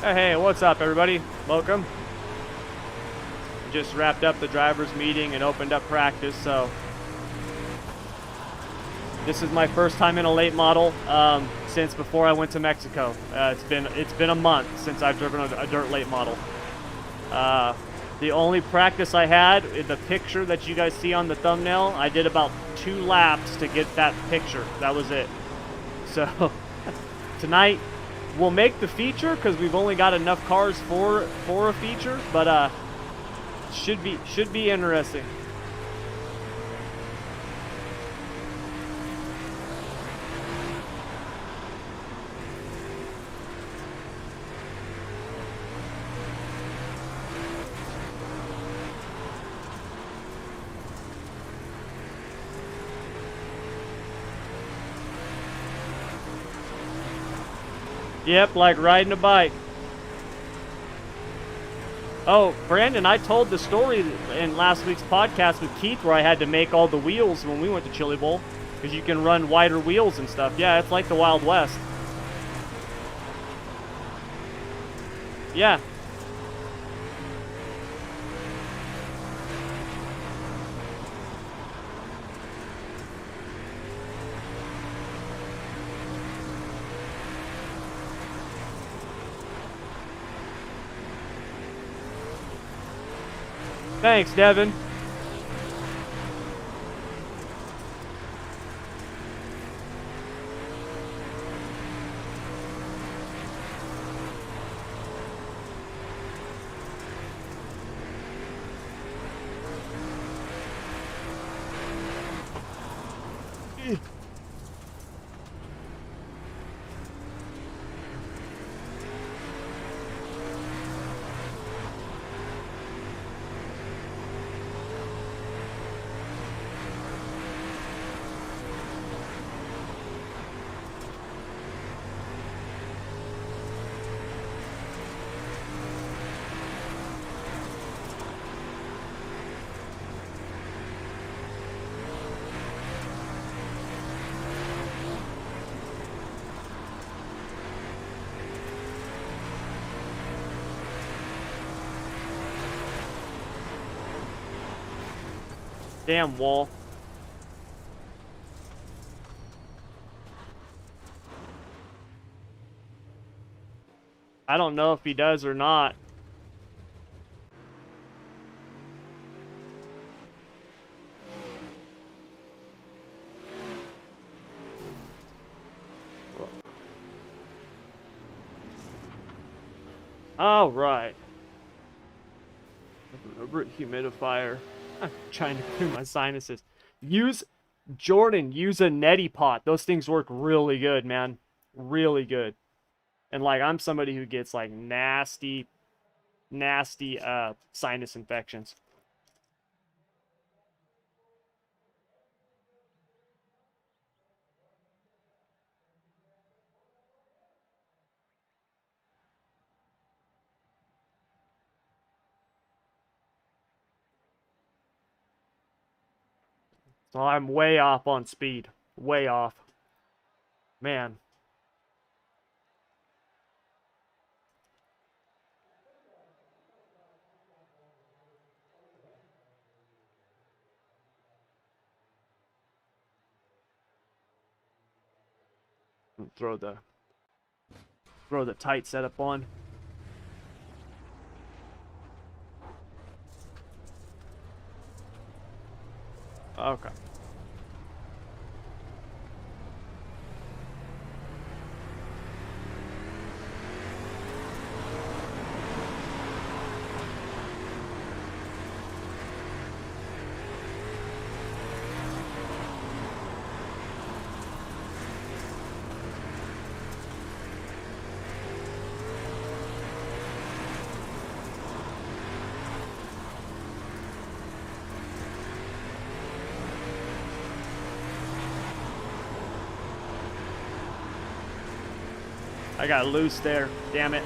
Hey, what's up, everybody? Welcome. Just wrapped up the drivers' meeting and opened up practice, so this is my first time in a late model since before I went to Mexico. It's been a month since I've driven a dirt late model. The only practice I had, the picture that you guys see on the thumbnail, I did about 2 laps to get that picture. That was it. So tonight we'll make the feature because we've only got enough cars for a feature, but should be interesting. Yep, like riding a bike. Oh, Brandon, I told the story in last week's podcast with Keith where I had to make all the wheels when we went to Chili Bowl because you can run wider wheels and stuff. Yeah, it's like the Wild West. Yeah. Thanks, Devin. Damn wall. I don't know if he does or not. All right. Rubber humidifier. I'm trying to clear my sinuses. Use a neti pot. Those things work really good, man. Really good. And like, I'm somebody who gets like nasty sinus infections. So I'm way off on speed. Way off. Man. Throw the tight setup on. Okay. I got loose there. Damn it.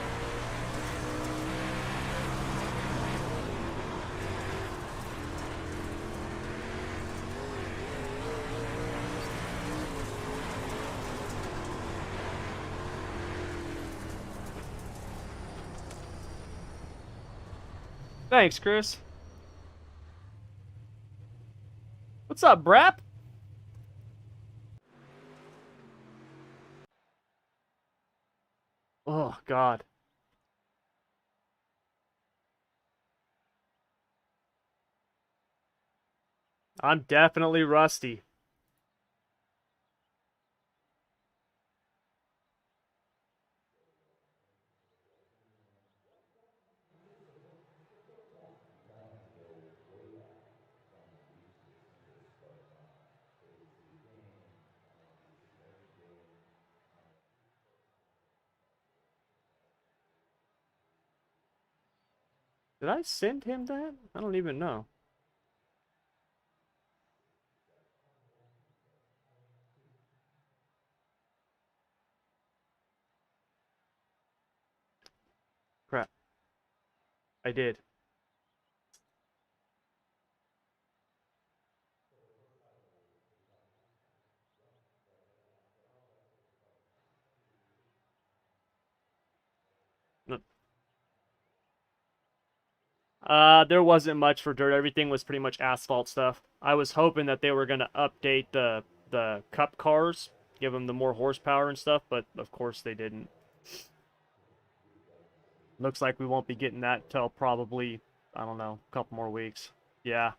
Thanks, Chris. What's up, Brap? Oh, God. I'm definitely rusty. Did I send him that? I don't even know. Crap. I did. No. There wasn't much for dirt. Everything was pretty much asphalt stuff. I was hoping that they were gonna update the cup cars, give them the more horsepower and stuff, but of course they didn't. Looks like we won't be getting that till probably, I don't know, a couple more weeks. Yeah,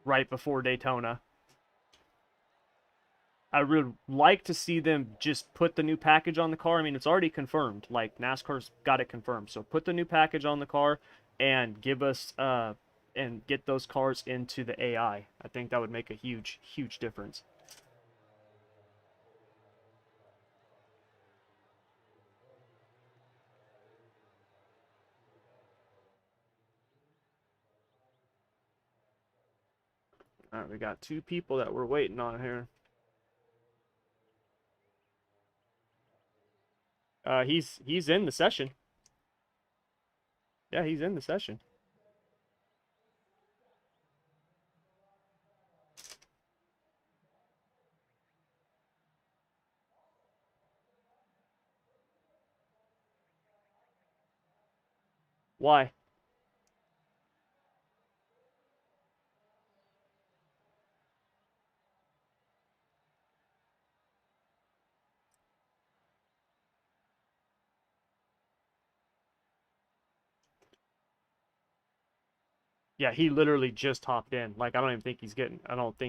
right before Daytona. I would like to see them just put the new package on the car. I mean, it's already confirmed. Like NASCAR's got it confirmed. So put the new package on the car and give us and get those cars into the AI. I think that would make a huge, huge difference. All right, we got two people that we're waiting on here. He's in the session. Yeah, he's in the session. Why? Yeah, he literally just hopped in. Like I don't think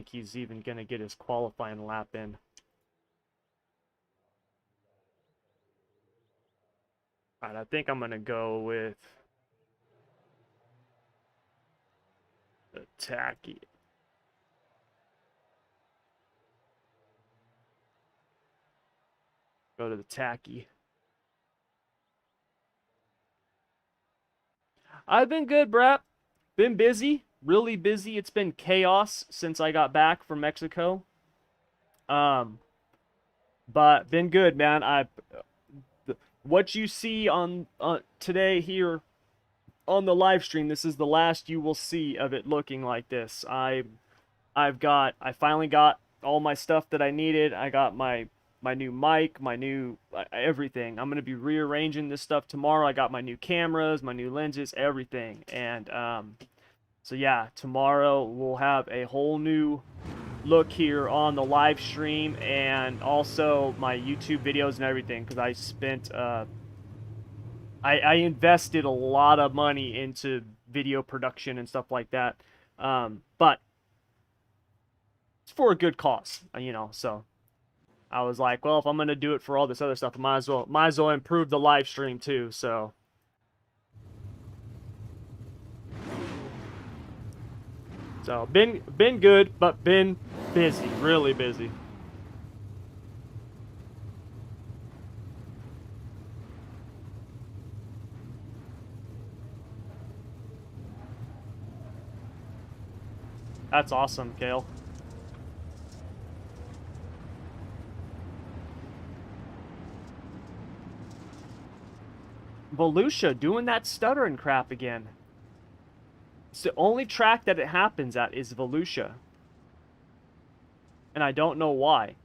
he's even gonna get his qualifying lap in. All right, I think I'm gonna go with the tacky. Go to the tacky. I've been good, Brap. Been busy, really busy. It's been chaos since I got back from Mexico. Um, but been good, man. What you see on today here on the live stream, this is the last you will see of it looking like this. I finally got all my stuff that I needed. I got my new mic, my new everything. I'm gonna be rearranging this stuff tomorrow. I got my new cameras, my new lenses, everything, and so yeah, tomorrow we'll have a whole new look here on the live stream and also my YouTube videos and everything because I spent I invested a lot of money into video production and stuff like that. But it's for a good cause, you know. So I was like, well, if I'm gonna do it for all this other stuff, I might as well improve the live stream too. So been good, but been busy, really busy. That's awesome, Kale. Volusia doing that stuttering crap again. It's the only track that it happens at is Volusia. And I don't know why.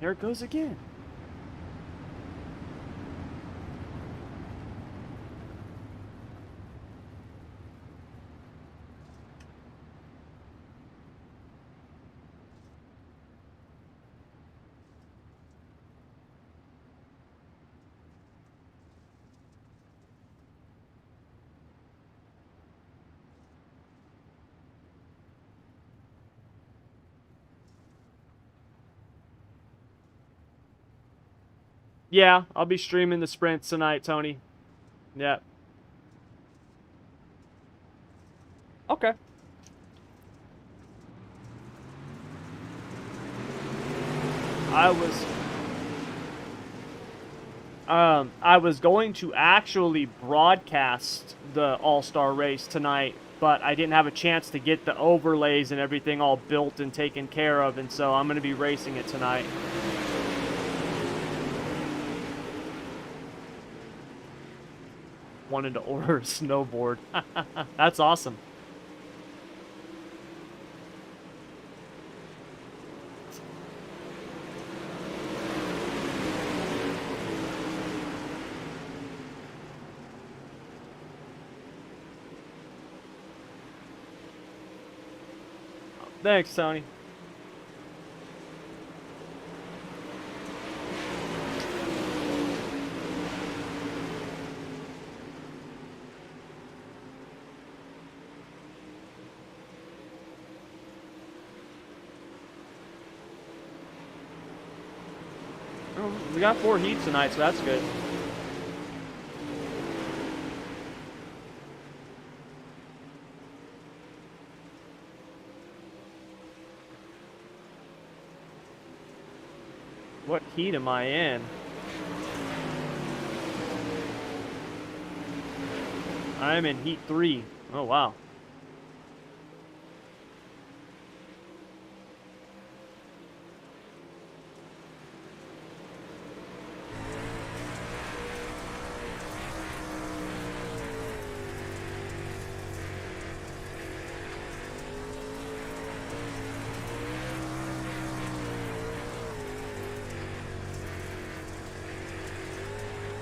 There it goes again. Yeah, I'll be streaming the sprints tonight, Tony. Yeah. Okay. I was going to actually broadcast the All-Star race tonight, but I didn't have a chance to get the overlays and everything all built and taken care of, and so I'm going to be racing it tonight. Wanted to order a snowboard. That's awesome. Thanks, Tony. We got 4 heats tonight, so that's good. What heat am I in? I'm in heat 3. Oh, wow.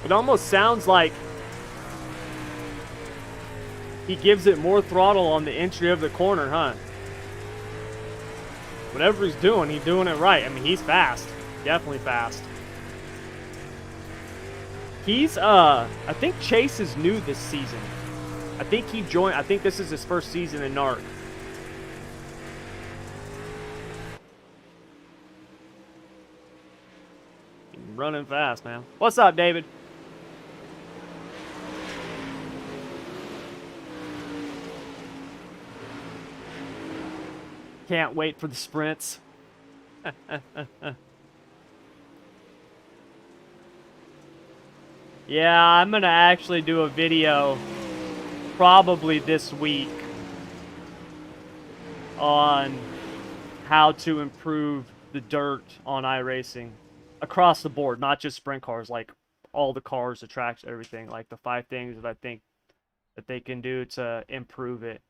It almost sounds like he gives it more throttle on the entry of the corner, huh? Whatever he's doing it right. I mean, he's fast. Definitely fast. He's, I think Chase is new this season. I think he joined, I think this is his first season in NARC. Running fast, man. What's up, David? Can't wait for the sprints. Yeah, I'm gonna actually do a video probably this week on how to improve the dirt on iRacing across the board, not just sprint cars, like all the cars, the tracks, everything, like the 5 things that I think that they can do to improve it.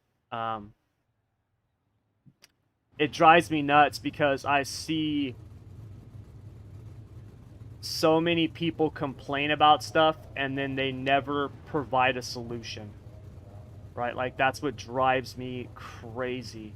It drives me nuts because I see so many people complain about stuff and then they never provide a solution, right? Like, that's what drives me crazy.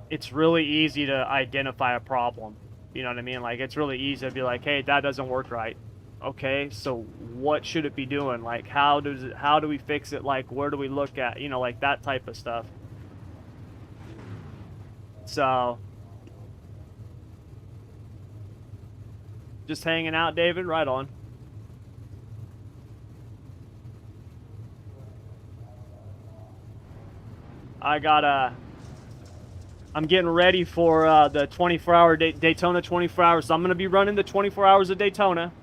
It's really easy to identify a problem, you know what I mean? Like, it's really easy to be like, hey, that doesn't work right. Okay, so what should it be doing? Like, how do we fix it? Like, where do we look at, you know, like that type of stuff. So, just hanging out, David? Right on. I'm getting ready for the 24-hour Daytona 24 hours. So I'm going to be running the 24 hours of Daytona.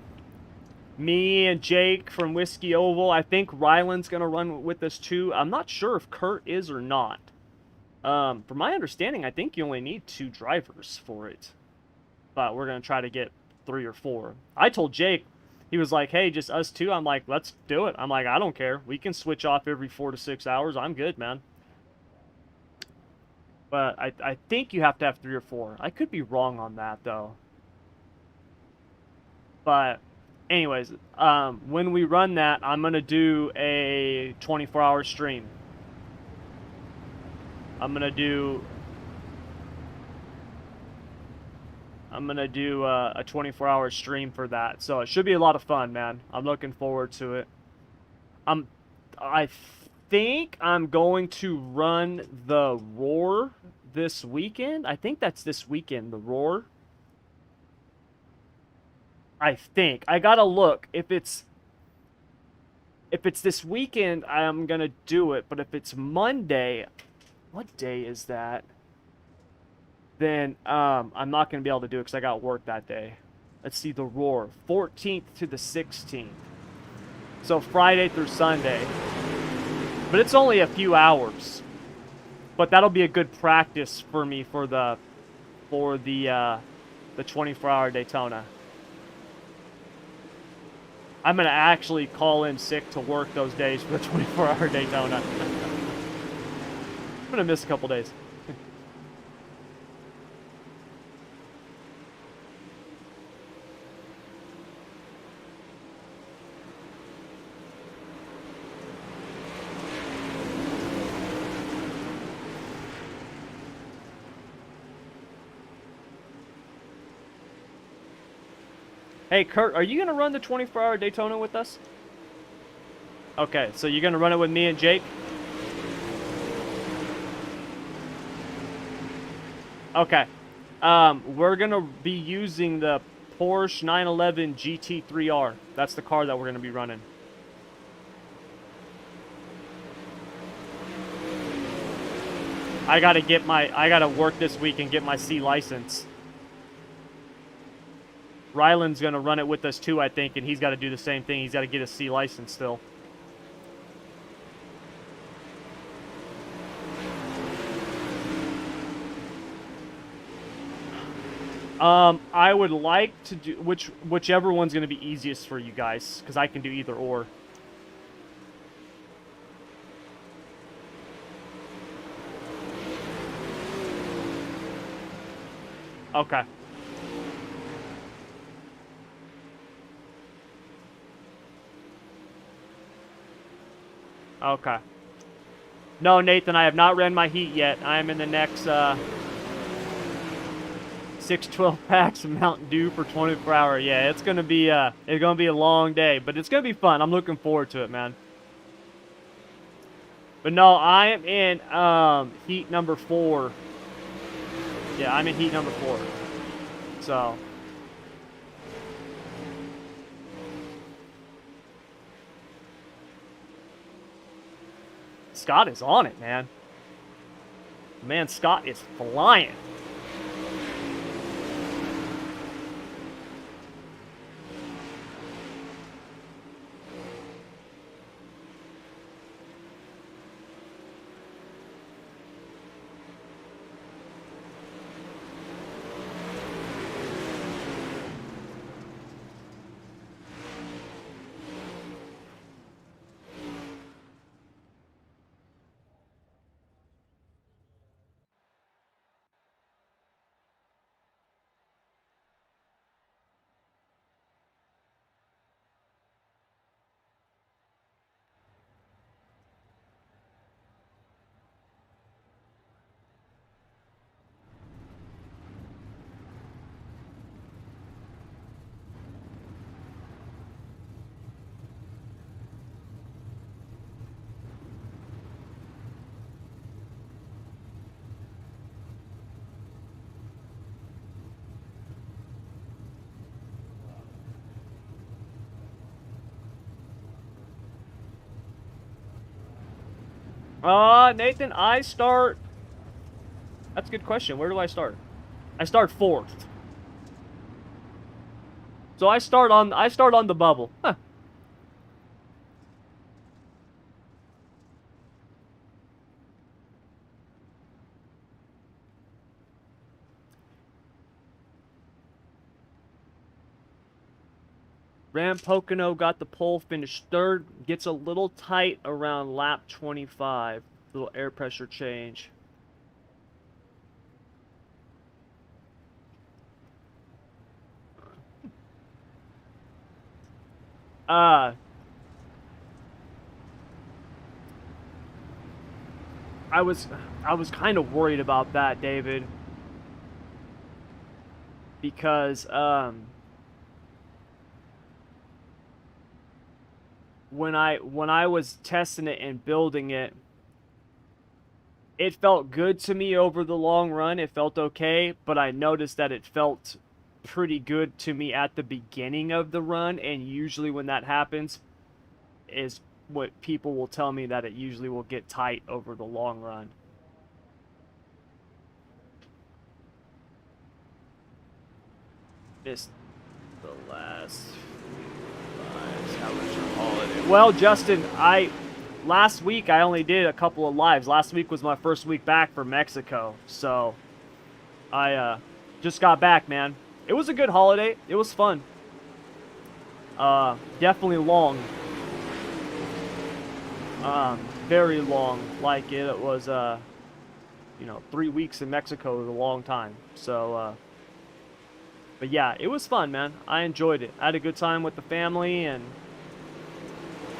Me and Jake from Whiskey Oval. I think Ryland's going to run with us too. I'm not sure if Kurt is or not. From my understanding, I think you only need 2 drivers for it. But we're going to try to get 3 or 4. I told Jake, he was like, hey, just us 2. I'm like, let's do it. I'm like, I don't care. We can switch off every 4 to 6 hours. I'm good, man. But I think you have to have 3 or 4. I could be wrong on that, though. But anyways, when we run that, I'm gonna do a 24-hour stream. I'm gonna do a 24-hour stream for that. So it should be a lot of fun, man. I'm looking forward to it. I think I'm going to run the Roar this weekend. I think that's this weekend, the Roar. I think. I gotta look. If it's this weekend, I'm gonna do it. But if it's Monday, what day is that? Then I'm not gonna be able to do it because I got work that day. Let's see, the Roar, 14th to the 16th. So Friday through Sunday. But it's only a few hours. But that'll be a good practice for me for the 24-hour Daytona. I'm gonna actually call in sick to work those days for the 24-hour Daytona. I'm gonna miss a couple days. Hey, Kurt, are you going to run the 24-hour Daytona with us? Okay, so you're going to run it with me and Jake? Okay. We're going to be using the Porsche 911 GT3R. That's the car that we're going to be running. I got to work this week and get my C license. Ryland's going to run it with us too, I think, and he's got to do the same thing. He's got to get a C license still. I would like to do whichever one's going to be easiest for you guys, because I can do either or. Okay. Okay. No, Nathan, I have not ran my heat yet. I am in the next 6 12-packs of Mountain Dew for 24 hour. Yeah, it's gonna be a long day, but it's gonna be fun. I'm looking forward to it, man. But no, I am in heat number 4. Yeah, I'm in heat number 4. So Scott is on it, man. Man, Scott is flying. Nathan, I start. That's a good question. Where do I start? I start 4th. So I start on the bubble. Huh. Ram Pocono got the pole, finished 3rd. Gets a little tight around lap 25. Little air pressure change. Uh, I was I was kind of worried about that, David, because when I was testing it and building it, it felt good to me over the long run. It felt okay, but I noticed that it felt pretty good to me at the beginning of the run, and usually when that happens is what people will tell me, that it usually will get tight over the long run. Missed the last lives. How was your holiday? Well, Justin, I last week I only did a couple of lives. Last week was my first week back from Mexico, so I just got back, man. It was a good holiday. It was fun. Definitely long. Very long. Like it was 3 weeks in Mexico is a long time. So but yeah, it was fun, man. I enjoyed it. I had a good time with the family, and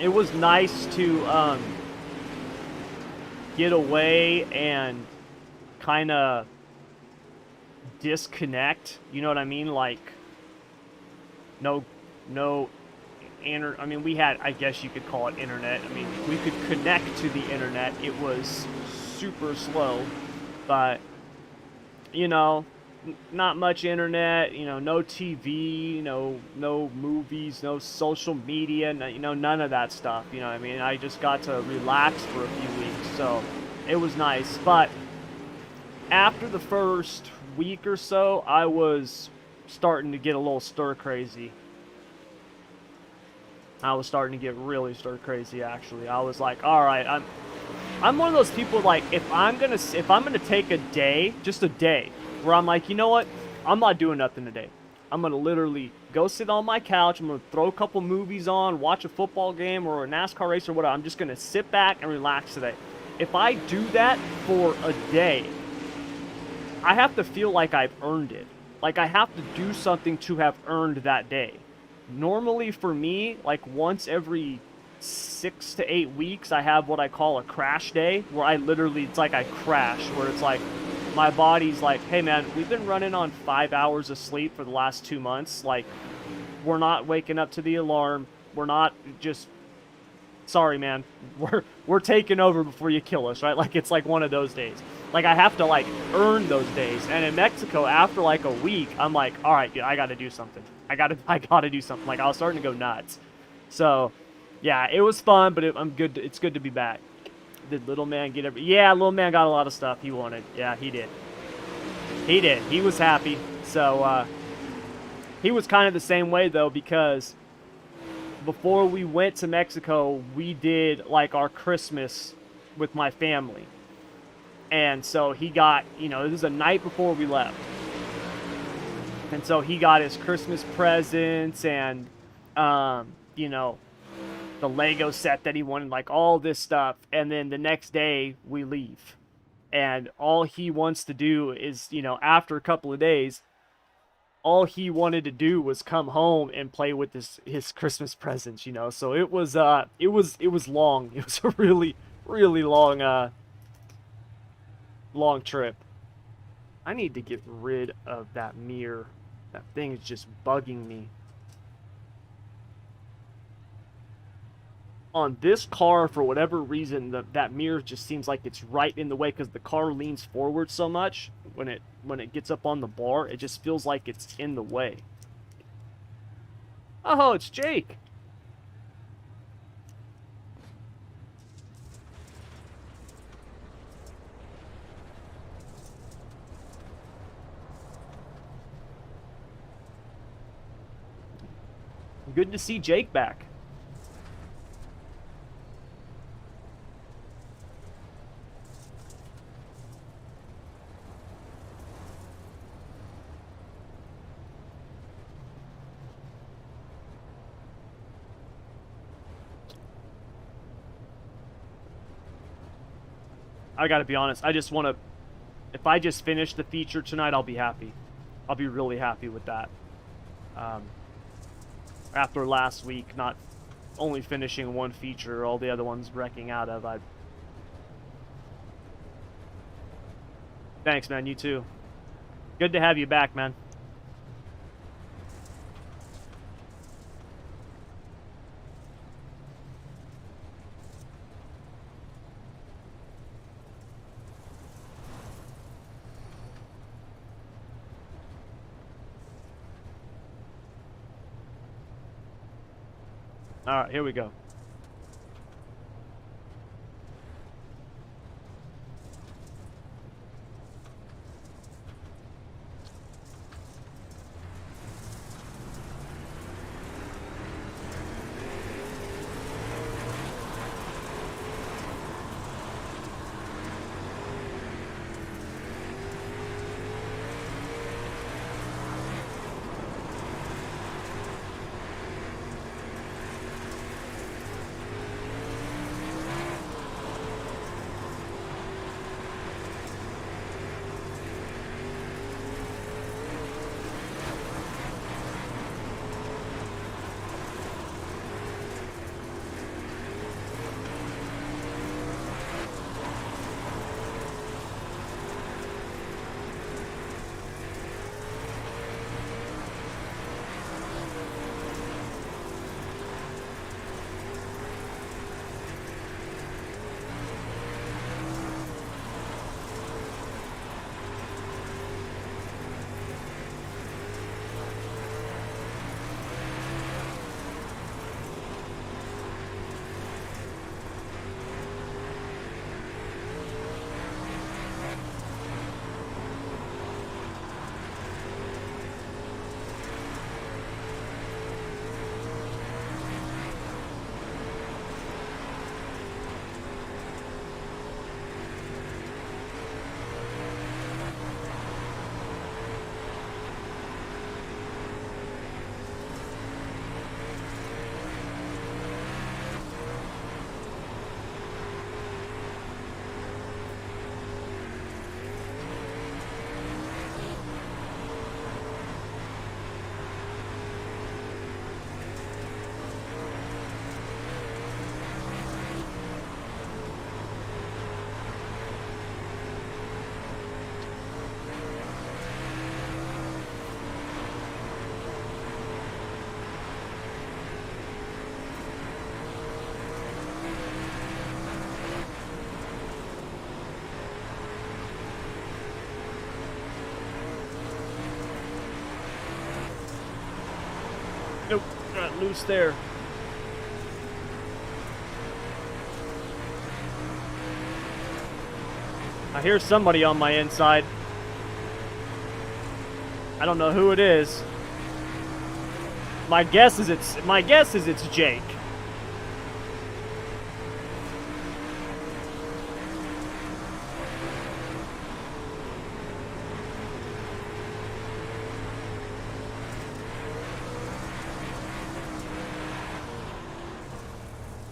it was nice to get away and kind of disconnect. You know what I mean? Like no I mean, we had, I guess you could call it internet. I mean, we could connect to the internet. It was super slow, but not much internet, no TV, no movies, no social media, none of that stuff. You know what I mean? I just got to relax for a few weeks, so it was nice. But after the first week or so, I was starting to get a little stir crazy. I was starting to get really stir crazy, actually. I was like, all right, I'm one of those people, like, if I'm gonna take a day, just a day, where I'm like, you know what, I'm not doing nothing today. I'm gonna literally go sit on my couch. I'm gonna throw a couple movies on, watch a football game or a NASCAR race or whatever. I'm just gonna sit back and relax today. If I do that for a day, I have to feel like I've earned it. Like I have to do something to have earned that day. Normally for me, like once every 6 to 8 weeks, I have what I call a crash day, where I literally, it's like I crash, where it's like my body's like, hey man, we've been running on 5 hours of sleep for the last 2 months. Like, we're not waking up to the alarm. We're not just, sorry man, we're taking over before you kill us, right? Like, it's like one of those days. Like, I have to like earn those days. And in Mexico, after like a week, I'm like, all right, dude, I got to do something. I gotta do something. Like, I was starting to go nuts. So, yeah, it was fun, but I'm good. It's good to be back. Did little man get every? Yeah, little man got a lot of stuff he wanted. Yeah, he did. He did. He was happy. So, he was kind of the same way though, because before we went to Mexico, we did like our Christmas with my family, and so he got, this is the night before we left. And so he got his Christmas presents and, the Lego set that he wanted, like all this stuff. And then the next day we leave. And all he wants to do is, after a couple of days, all he wanted to do was come home and play with his Christmas presents, So it was long. It was a really, really long trip. I need to get rid of that mirror. That thing is just bugging me. On this car, for whatever reason, that mirror just seems like it's right in the way, because the car leans forward so much. When it gets up on the bar, it just feels like it's in the way. Oh, it's Jake. Good to see Jake back. I gotta be honest, I just want to, if I just finish the feature tonight, I'll be happy. I'll be really happy with that. After last week, not only finishing one feature, all the other ones wrecking out of. Thanks, man. You too. Good to have you back, man. All right, here we go. Nope, got loose there. I hear somebody on my inside. I don't know who it is. My guess is it's Jake.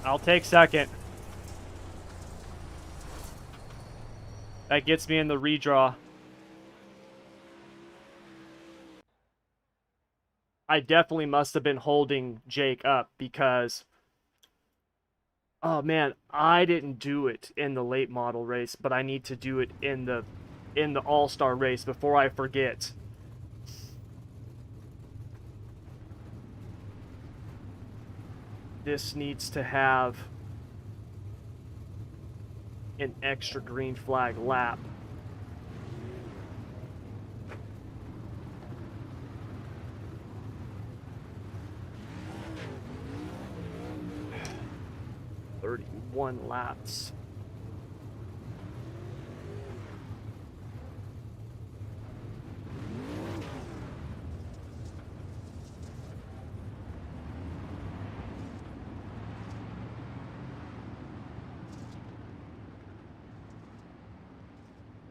I'll take second. That gets me in the redraw. I definitely must have been holding Jake up because, oh man, I didn't do it in the late model race, but I need to do it in the all-star race before I forget. This needs to have an extra green flag lap. "31 laps.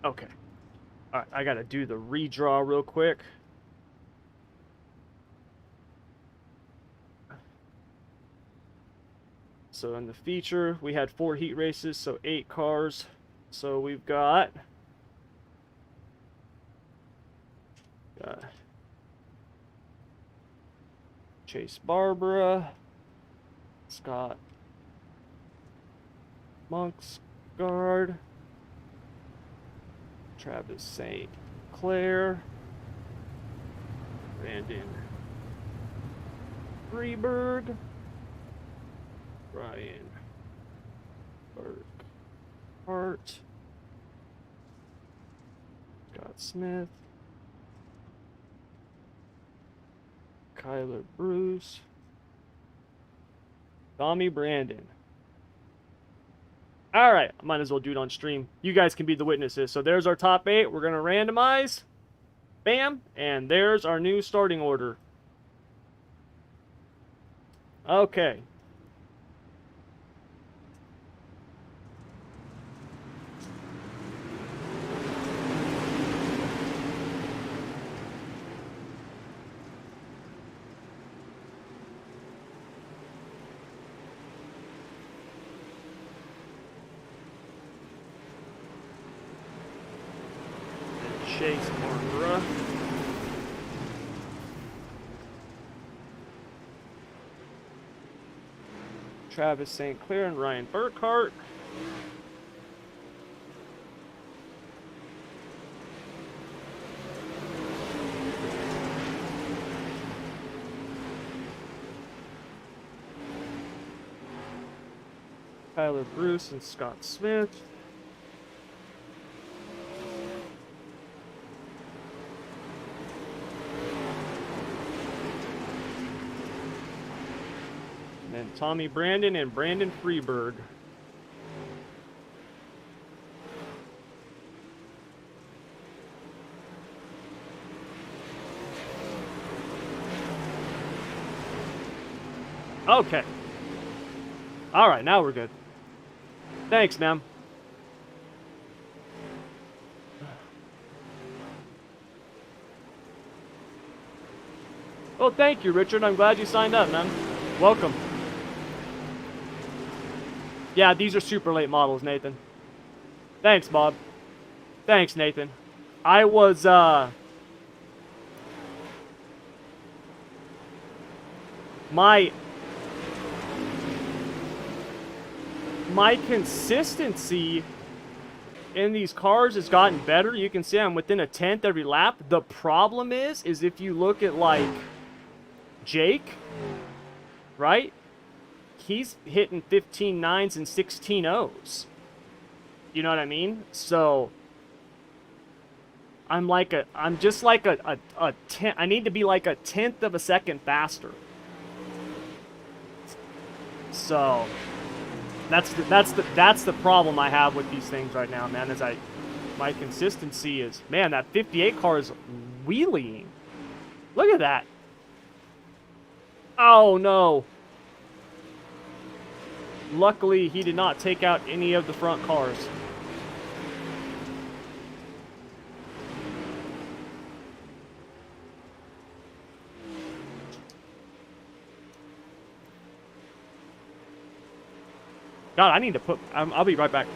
Okay. Alright, I gotta do the redraw real quick. So in the feature, we had 4 heat races, so 8 cars. So we've got Chase Barbara, Scott Monksguard, Travis St. Clair, Brandon Freeberg, Ryan Burkhart, Scott Smith, Kyler Bruce, Tommy Brandon. All right, I might as well do it on stream. You guys can be the witnesses. So there's our top 8. We're going to randomize. Bam. And there's our new starting order. Okay. Chase Barbara. Travis St. Clair and Ryan Burkhart. Kyler Bruce and Scott Smith. And Tommy Brandon and Brandon Freeberg. Okay. All right, now we're good. Thanks, ma'am. Well, thank you, Richard. I'm glad you signed up, man. Welcome. Yeah, these are super late models, Nathan. Thanks, Bob. Thanks, Nathan. I was, my consistency in these cars has gotten better. You can see I'm within a 10th every lap. The problem is if you look at, like, Jake, right? He's hitting 15 9s and 16 0s. You know what I mean? So I'm just like a 10. I need to be like a 10th of a second faster. So that's the problem I have with these things right now, man. My consistency is, man, that 58 car is wheeling. Look at that. Oh no. Luckily, he did not take out any of the front cars. God, I need to put... I'll be right back.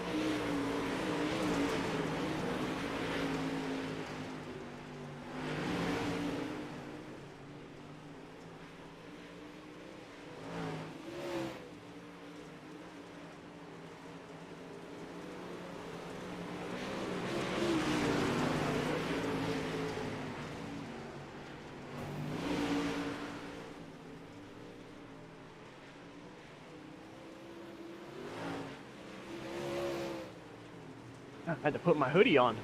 I had to put my hoodie on.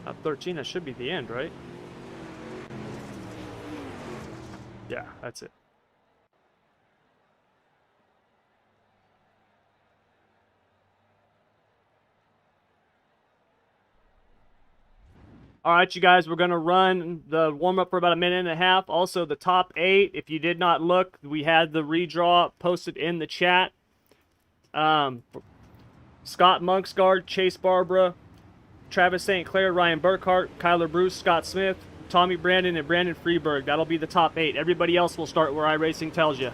Up 13, that should be the end, right? Yeah, that's it. All right, you guys, we're going to run the warm-up for about a minute and a half. Also, the top 8, if you did not look, we had the redraw posted in the chat. Scott Monksguard, Chase Barbara, Travis St. Clair, Ryan Burkhart, Kyler Bruce, Scott Smith, Tommy Brandon, and Brandon Freeberg. That'll be the top 8. Everybody else will start where iRacing tells you.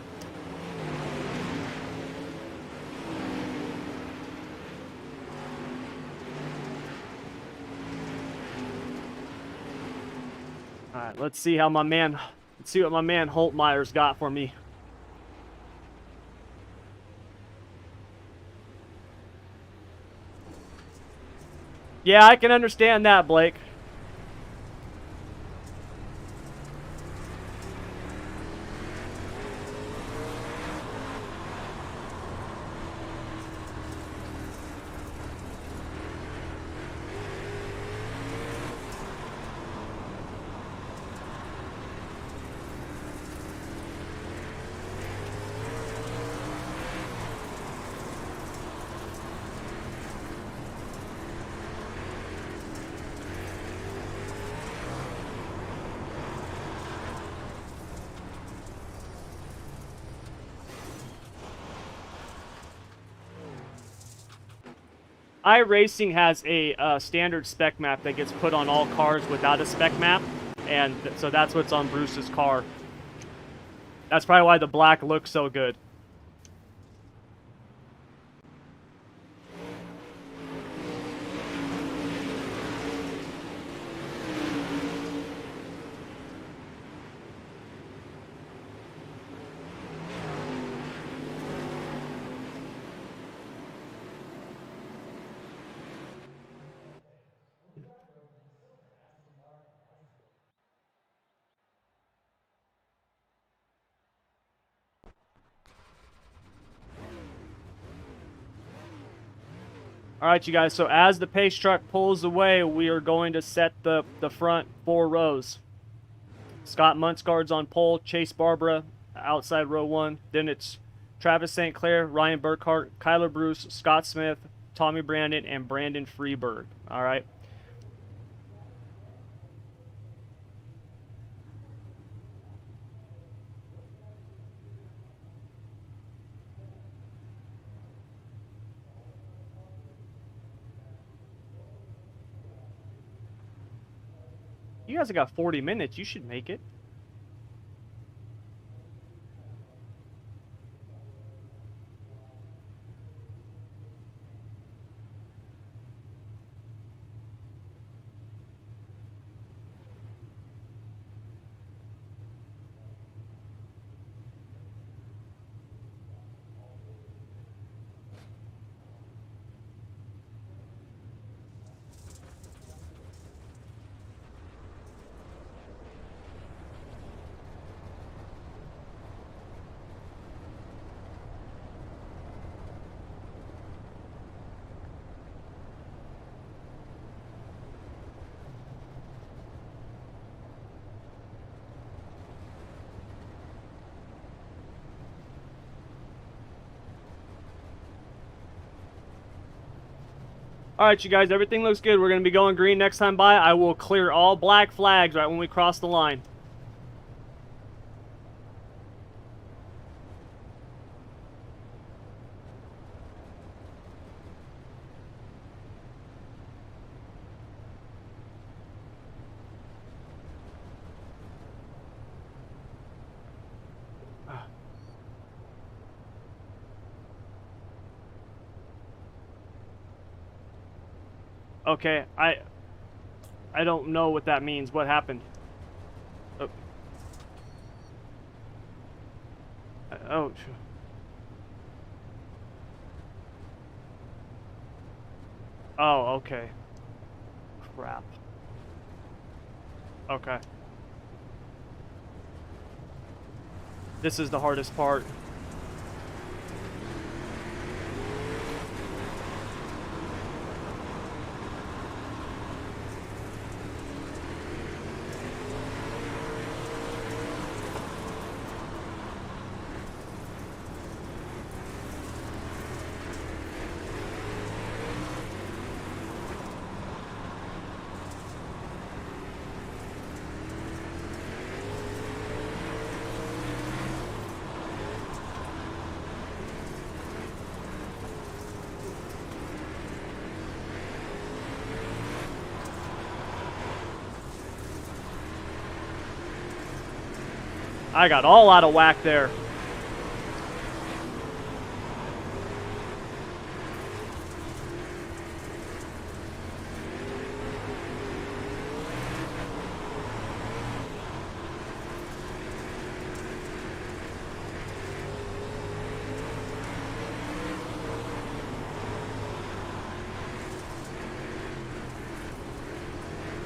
All right, let's see how my man, let's see what my man Holtmeyer's got for me. Yeah, I can understand that, Blake. iRacing has a standard spec map that gets put on all cars without a spec map, and so that's what's on Bruce's car. That's probably why the black looks so good. All right, you guys, so as the pace truck pulls away, we are going to set the front 4 rows. Scott Muntsgaard's on pole, Chase Barbara outside row 1. Then it's Travis St. Clair, Ryan Burkhart, Kyler Bruce, Scott Smith, Tommy Brandon, and Brandon Freeberg. All right. You guys have got 40 minutes. You should make it. All right, you guys, everything looks good. We're going to be going green next time by. I will clear all black flags right when we cross the line. Okay, I don't know what that means. What happened? Oh. Oh. Oh, okay. Crap. Okay. This is the hardest part. I got all out of whack there.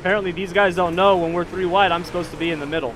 apparently these guys don't know when we're 3 wide, I'm supposed to be in the middle.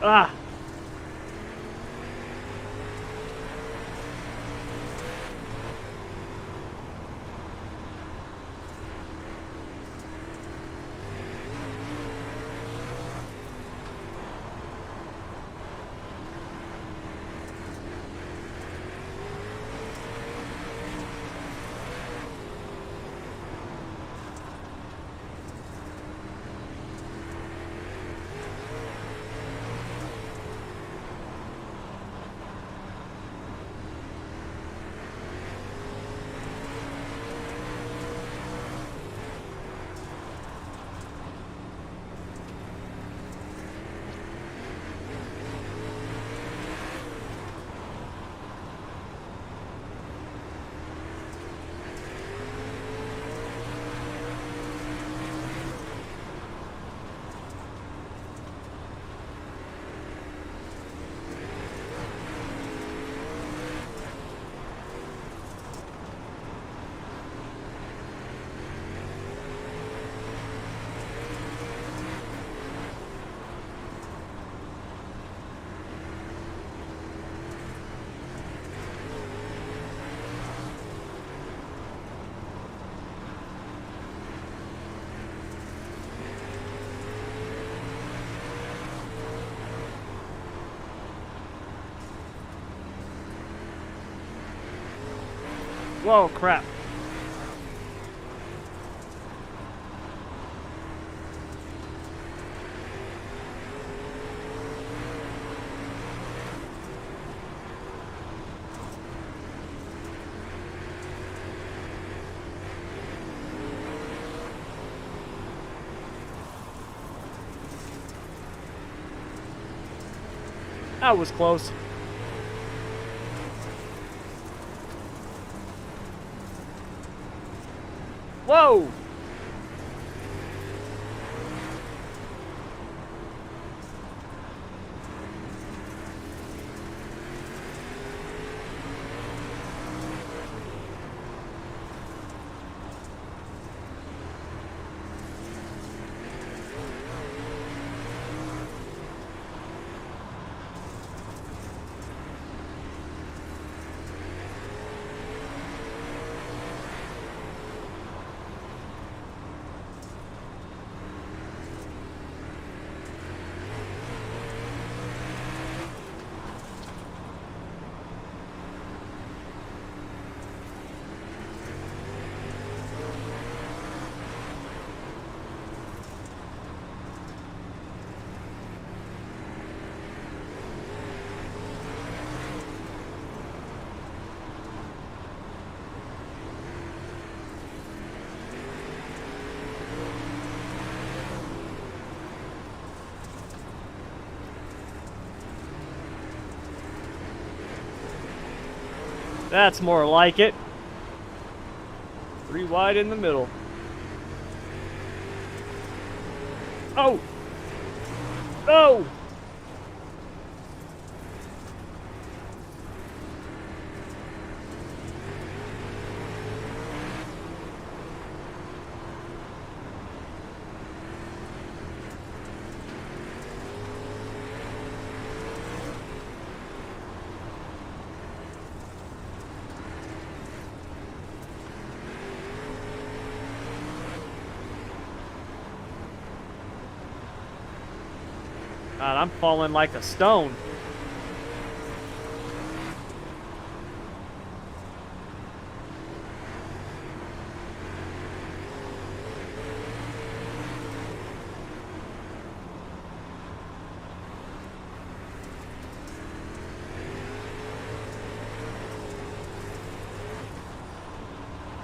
Ah! Whoa, crap. That was close. Whoa! That's more like it. 3 wide in the middle. Oh! Oh! God, I'm falling like a stone.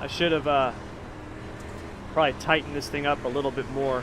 I should have probably tightened this thing up a little bit more.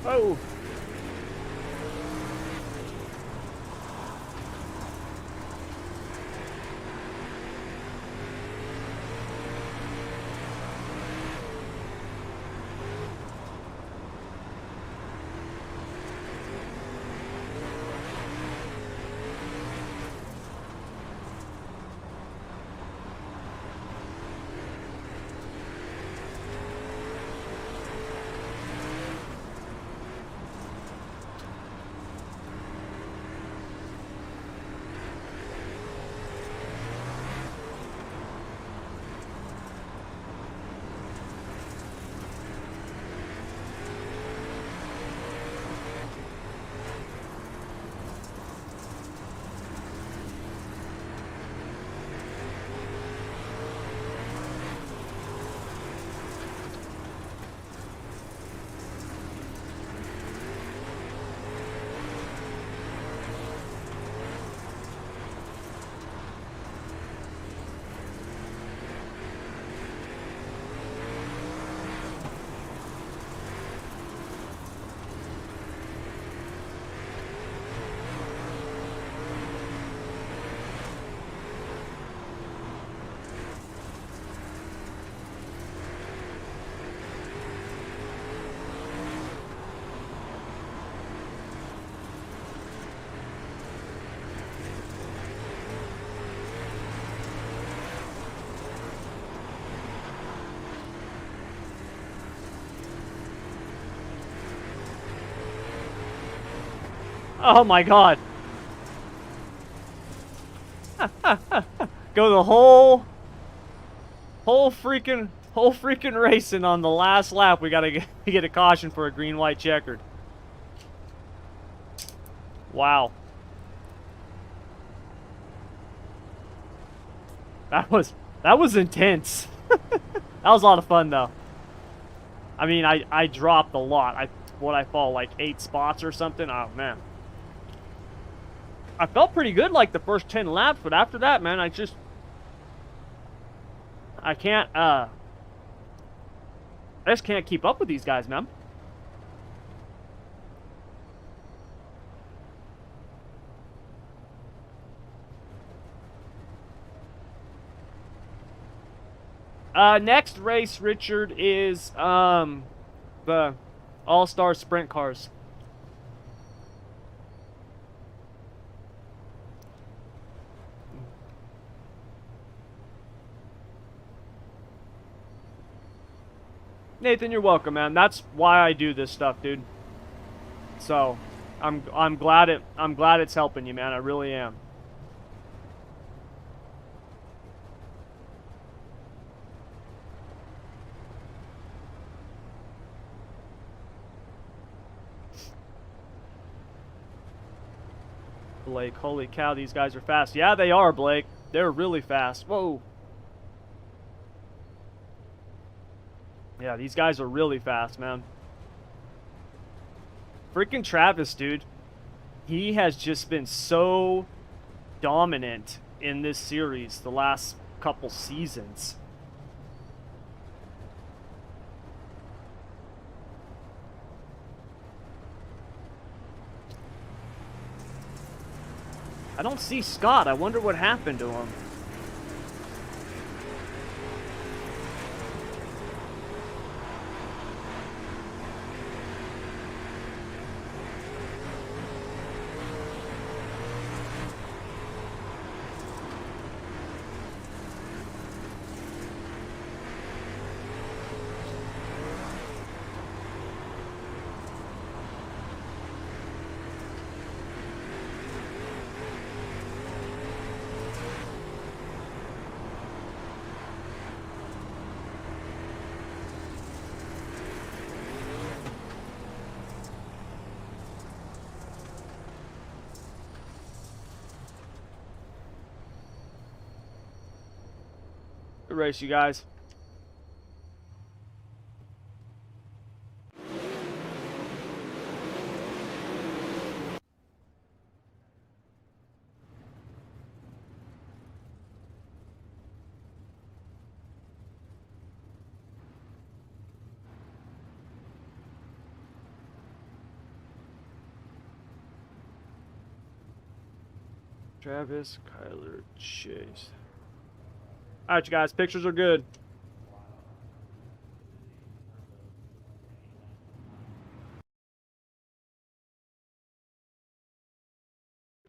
Oh! Oh my god. Go the whole freaking racing on the last lap. We gotta get a caution for a green, white, checkered. Wow. That was intense. That was a lot of fun though. I mean, I dropped a lot. I fall like 8 spots or something. Oh man. I felt pretty good like the first 10 laps, but after that, man, I can't, I just can't keep up with these guys, man. Next race, Richard, is the All-Star Sprint Cars. Nathan, you're welcome, man. That's why I do this stuff, dude. So, I'm glad it's helping you, man. I really am. Blake, holy cow, these guys are fast. Yeah, they are, Blake. They're really fast. Whoa. Yeah, these guys are really fast, man. Freaking Travis, dude. He has just been so dominant in this series the last couple seasons. I don't see Scott. I wonder what happened to him. Good race, you guys. Travis, Kyler, Chase. All right, you guys. Pictures are good.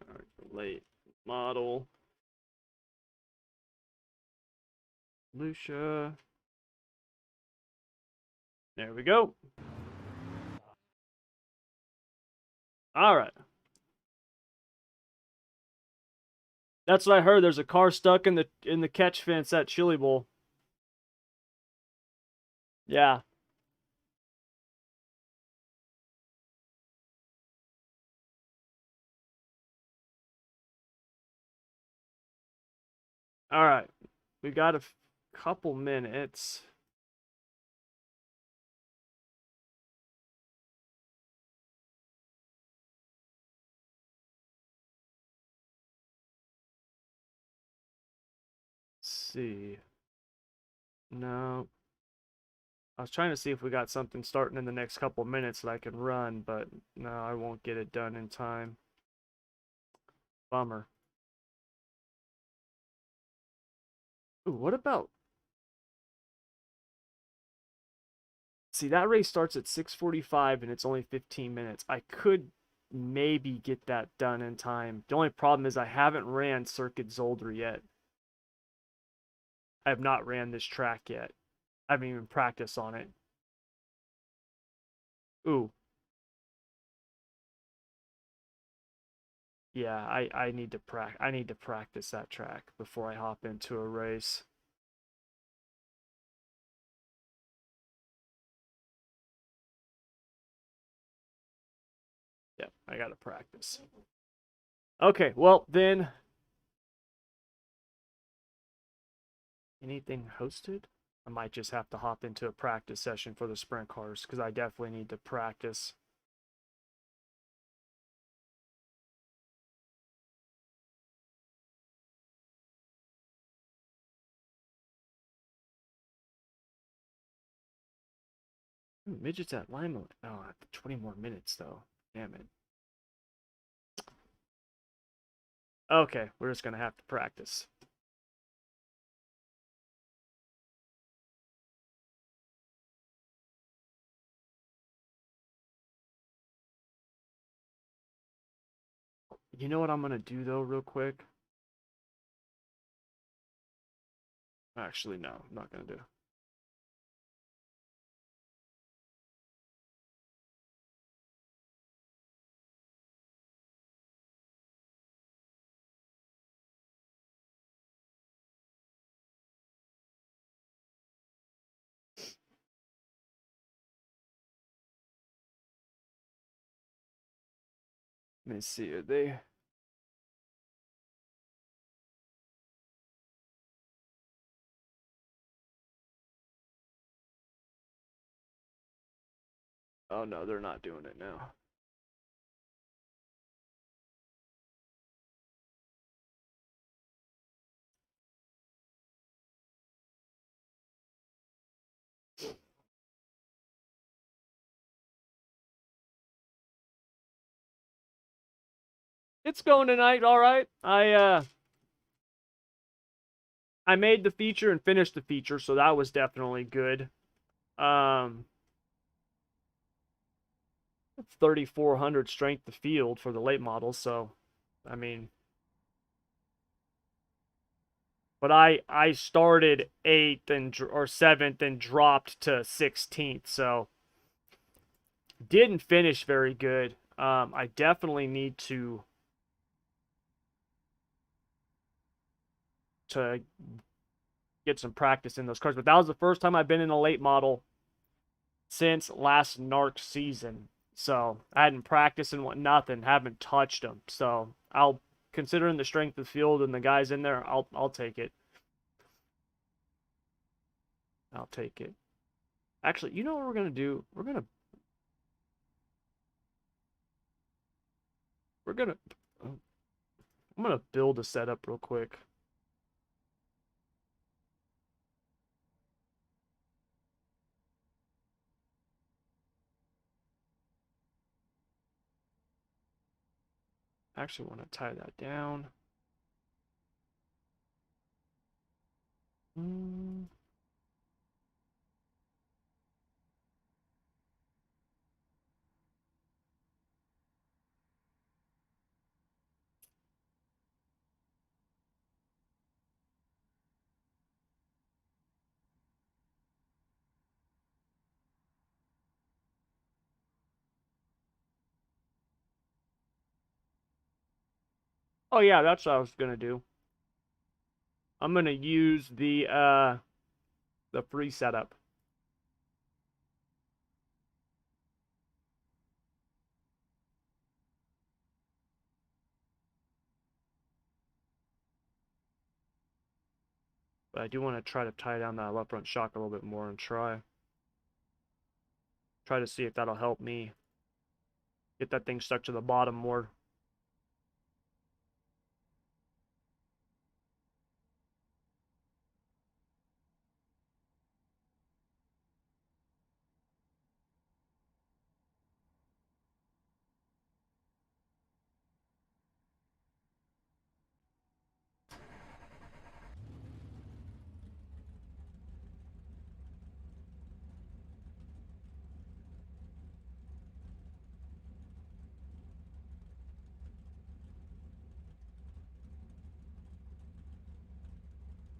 All right, late model. Lucia. There we go. All right. That's what I heard. There's a car stuck in the catch fence at Chili Bowl. Yeah. All right. We got a couple minutes. Let's see. No. I was trying to see if we got something starting in the next couple minutes that I can run, but no, I won't get it done in time. Bummer. Ooh, what about... See, that race starts at 6:45 and it's only 15 minutes. I could maybe get that done in time. The only problem is I haven't ran Circuit Zolder yet. I have not ran this track yet. I haven't even practiced on it. Ooh. Yeah, I need to practice that track before I hop into a race. Yeah, I gotta practice. Okay, well then, anything hosted? I might just have to hop into a practice session for the sprint cars because I definitely need to practice. Midgets at Lima. Oh, 20 more minutes though. Damn it. Okay, we're just gonna have to practice. You know what I'm gonna do though, real quick? Actually, no, I'm not gonna do. Let me see. Are they? Oh no, they're not doing it now. It's going tonight, all right. I made the feature and finished the feature, so that was definitely good. 3,400 strength to field for the late models, so I mean, but I started 8th and or 7th and dropped to 16th, so didn't finish very good. I definitely need to get some practice in those cars, but that was the first time I've been in a late model since last NARC season. So I hadn't practiced and what nothing, haven't touched them. So I'll, considering the strength of the field and the guys in there, I'll take it. I'll take it. Actually, you know what we're gonna do? We're gonna I'm gonna build a setup real quick. I actually want to tie that down. Oh yeah, that's what I was gonna do. I'm gonna use the free setup. But I do want to try to tie down that left front shock a little bit more and try to see if that'll help me get that thing stuck to the bottom more.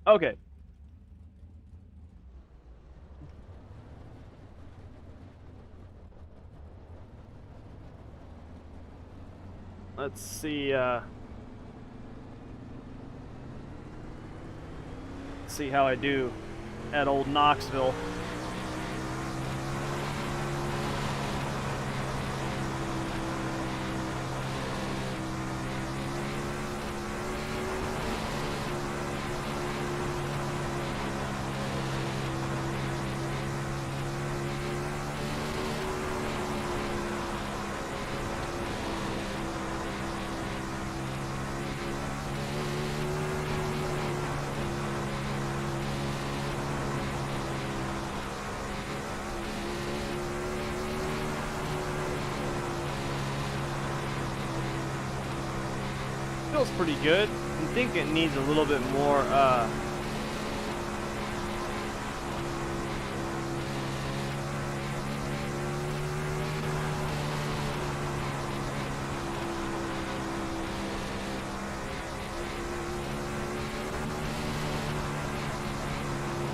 Okay. Let's see how I do at old Knoxville. feels pretty good. I think it needs a little bit more,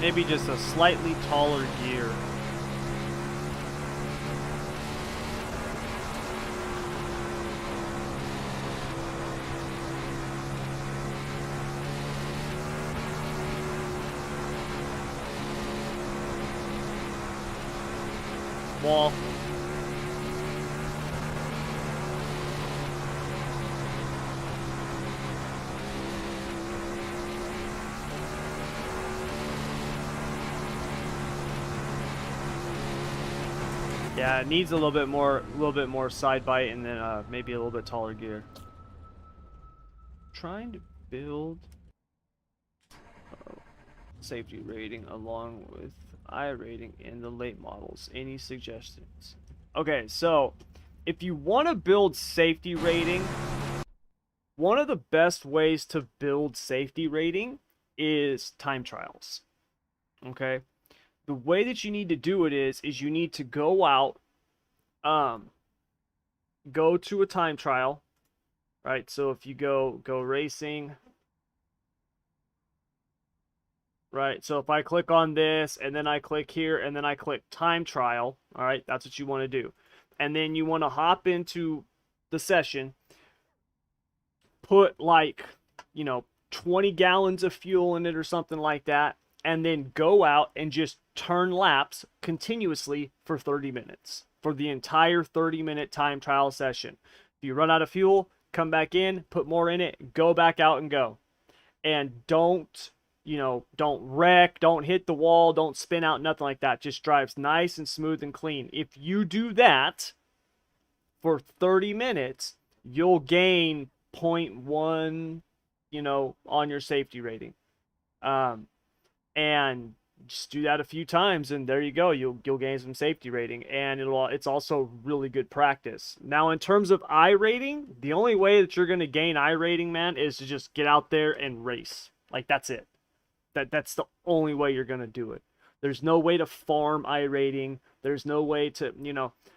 maybe just a slightly taller gear. Wall. Yeah, it needs a little bit more side bite, and then maybe a little bit taller gear. Trying to build safety rating along with iRating in the late models. Any suggestions? Okay, so if you want to build safety rating, one of the best ways to build safety rating is time trials. Okay, the way that you need to do it is you need to go out, go to a time trial, right? So if you go racing, right? So if I click on this and then I click here and then I click time trial, all right, that's what you want to do. And then you want to hop into the session, put like, 20 gallons of fuel in it or something like that, and then go out and just turn laps continuously for 30 minutes for the entire 30-minute time trial session. If you run out of fuel, come back in, put more in it, go back out and go. And don't wreck, don't hit the wall, don't spin out, nothing like that. Just drives nice and smooth and clean. If you do that for 30 minutes, you'll gain 0.1, on your safety rating. And just do that a few times, and there you go. You'll gain some safety rating, and it's also really good practice. Now, in terms of iRating, the only way that you're going to gain iRating, man, is to just get out there and race. Like, that's it. That's the only way you're going to do it. There's no way to farm iRating. There's no way to,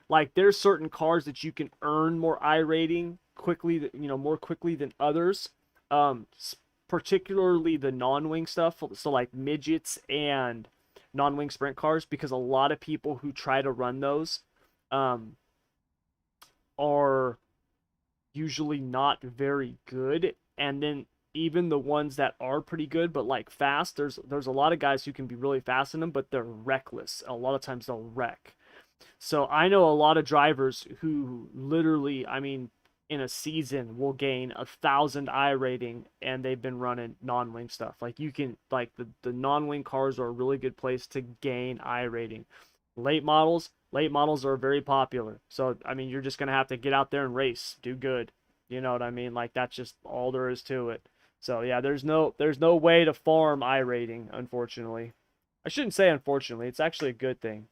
like, there's certain cars that you can earn more iRating quickly, more quickly than others. Particularly the non-wing stuff, so like midgets and non-wing sprint cars, because a lot of people who try to run those are usually not very good. And then even the ones that are pretty good but like fast, there's a lot of guys who can be really fast in them, but they're reckless. A lot of times they'll wreck. So I know a lot of drivers who literally, in a season will gain 1,000 iRating, and they've been running non-wing stuff. Like, you can, like, the non-wing cars are a really good place to gain iRating. Late models are very popular. So you're just gonna have to get out there and race, do good. You know what I mean? Like, that's just all there is to it. So yeah, there's no way to farm iRating, unfortunately. I shouldn't say unfortunately. It's actually a good thing.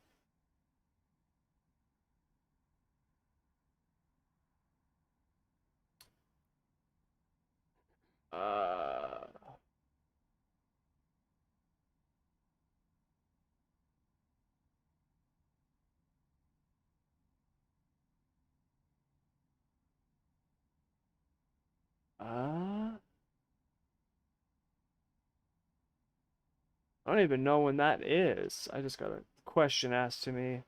I don't even know when that is. I just got a question asked to me.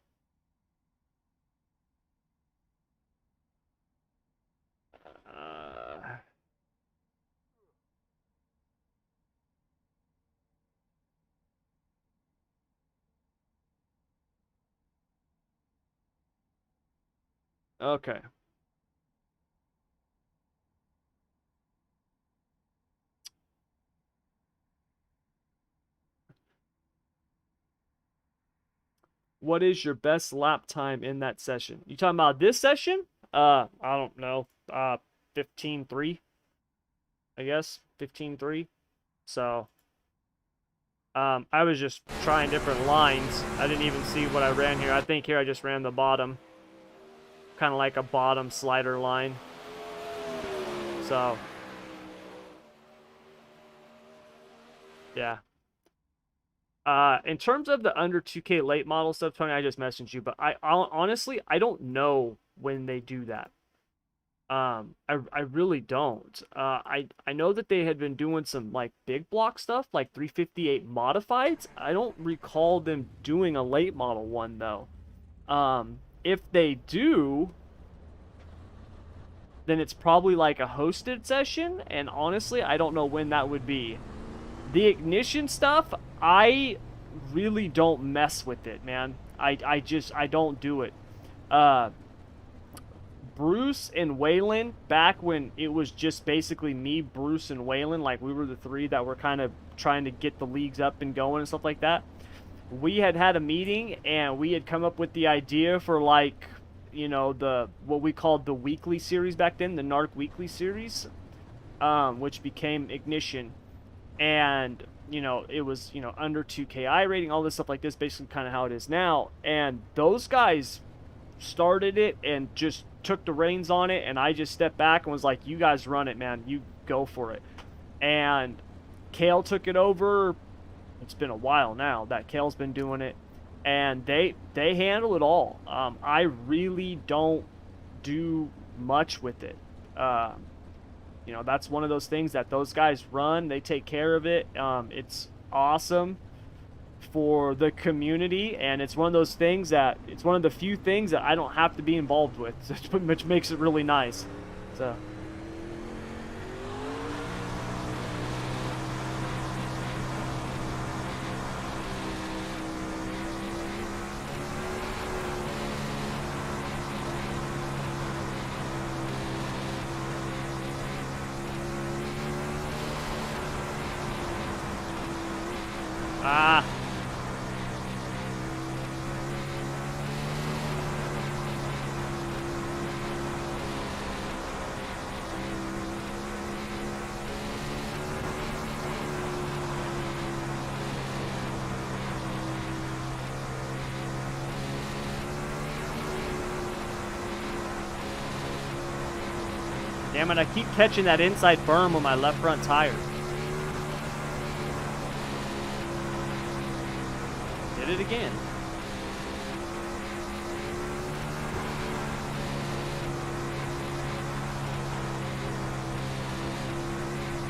Okay. What is your best lap time in that session? You talking about this session? I don't know. 15.3, I guess. 15.3. So, I was just trying different lines. I didn't even see what I ran here. I think here I just ran the bottom. Kind of like a bottom slider line. So, Yeah. In terms of the under 2K late model stuff, Tony, I just messaged you, but honestly, I don't know when they do that. I really don't. I know that they had been doing some like big block stuff, like 358 modifieds. I don't recall them doing a late model one though. If they do, then it's probably like a hosted session, and honestly, I don't know when that would be. The ignition stuff, I really don't mess with it, man. I don't do it. Uh, Bruce and Waylon, back when it was just basically me, Bruce, and Waylon, like we were the three that were kind of trying to get the leagues up and going and stuff like that. We had a meeting and we had come up with the idea for like, you know, the what we called the weekly series back then, the NARC weekly series, which became Ignition, and you know it was under 2K iRating, all this stuff like this, basically kind of how it is now. And those guys started it and just took the reins on it, and I just stepped back and was like, you guys run it, man, you go for it. And Kale took it over. It's been a while now that Kale's been doing it, and they handle it all. I really don't do much with it. You know, that's one of those things that those guys run. They take care of it. It's awesome for the community, and it's one of those things that it's one of the few things that I don't have to be involved with, which makes it really nice. So. Ah. Damn it, I keep catching that inside berm with my left front tire. Did it again.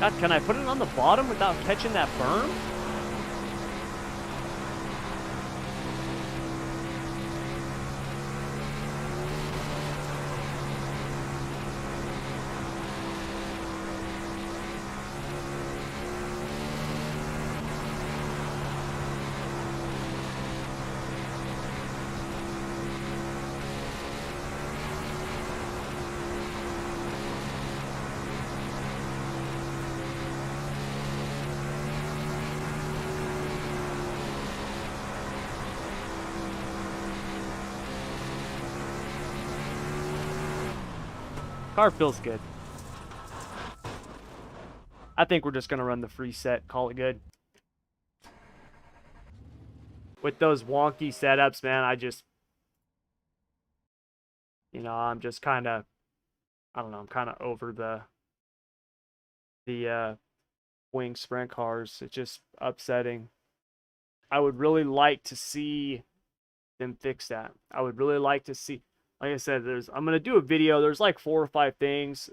God, can I put it on the bottom without catching that berm? Car feels good. I think we're just going to run the free set, call it good. With those wonky setups, man, I just, I'm just kind of, I don't know, I'm kind of over the wing sprint cars. It's just upsetting. I would really like to see them fix that. I would really like to see, like I said, I'm going to do a video. There's like 4 or 5 things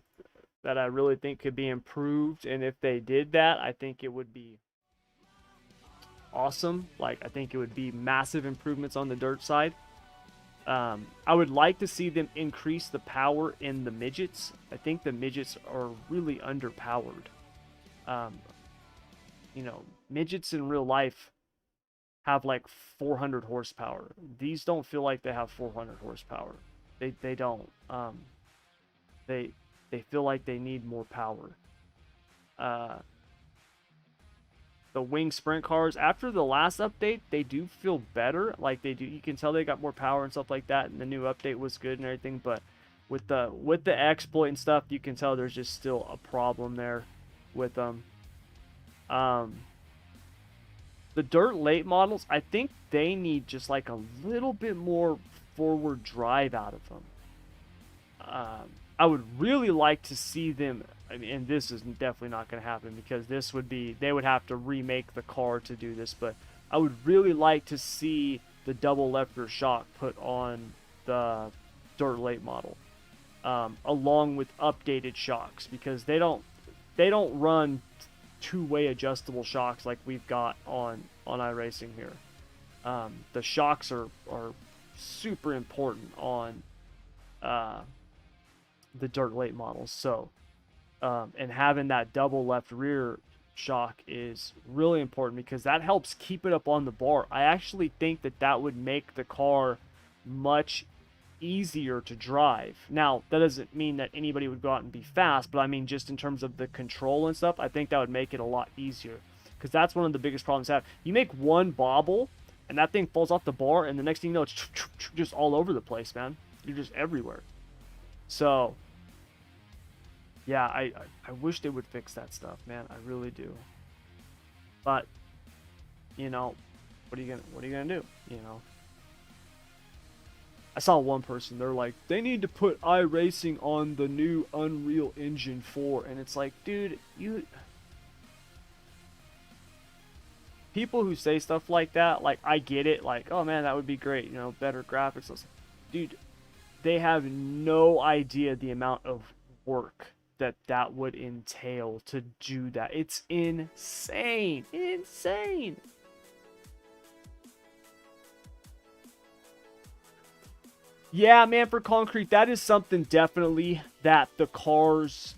that I really think could be improved, and if they did that, I think it would be awesome. Like, I think it would be massive improvements on the dirt side. I would like to see them increase the power in the midgets. I think the midgets are really underpowered. Midgets in real life have like 400 horsepower. These don't feel like they have 400 horsepower. They don't. They feel like they need more power. The wing sprint cars, after the last update, they do feel better. Like, they do, you can tell they got more power and stuff like that, and the new update was good and everything. But with the exploit and stuff, you can tell there's just still a problem there with them. The dirt late models, I think they need just like a little bit more forward drive out of them. I would really like to see them I mean, and this is definitely not going to happen because this would be, they would have to remake the car to do this. But I would really like to see the double left rear shock put on the dirt late model, along with updated shocks, because they don't run two-way adjustable shocks like we've got on iRacing here. The shocks are super important on the dirt late models. So, and having that double left rear shock is really important because that helps keep it up on the bar. I actually think that that would make the car much easier to drive. Now, that doesn't mean that anybody would go out and be fast, but I mean just in terms of the control and stuff, I think that would make it a lot easier, because that's one of the biggest problems I have. You make one bobble and that thing falls off the bar, and the next thing you know, it's just all over the place, man. You're just everywhere. So yeah, I wish they would fix that stuff, man. I really do. But you know, what are you gonna do? You know, I saw one person, they're like, they need to put iRacing on the new Unreal Engine 4, and it's like, dude, people who say stuff like that, like, I get it, like, oh man, that would be great, you know, better graphics. Dude, they have no idea the amount of work that would entail to do that. It's insane. Insane. Yeah, man, for concrete, that is something definitely that the cars,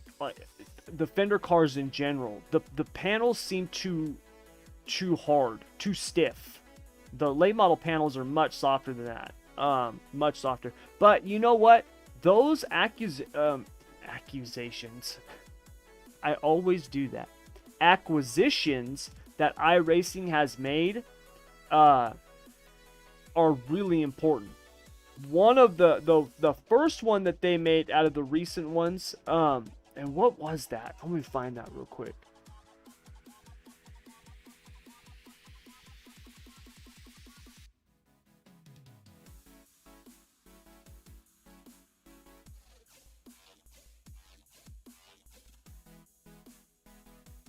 the fender cars in general, the panels seem too hard, too stiff. The late model panels are much softer than that. Much softer. But you know what? Those accusations, I always do that. Acquisitions that iRacing has made are really important. One of the first one that they made out of the recent ones, and what was that? Let me find that real quick.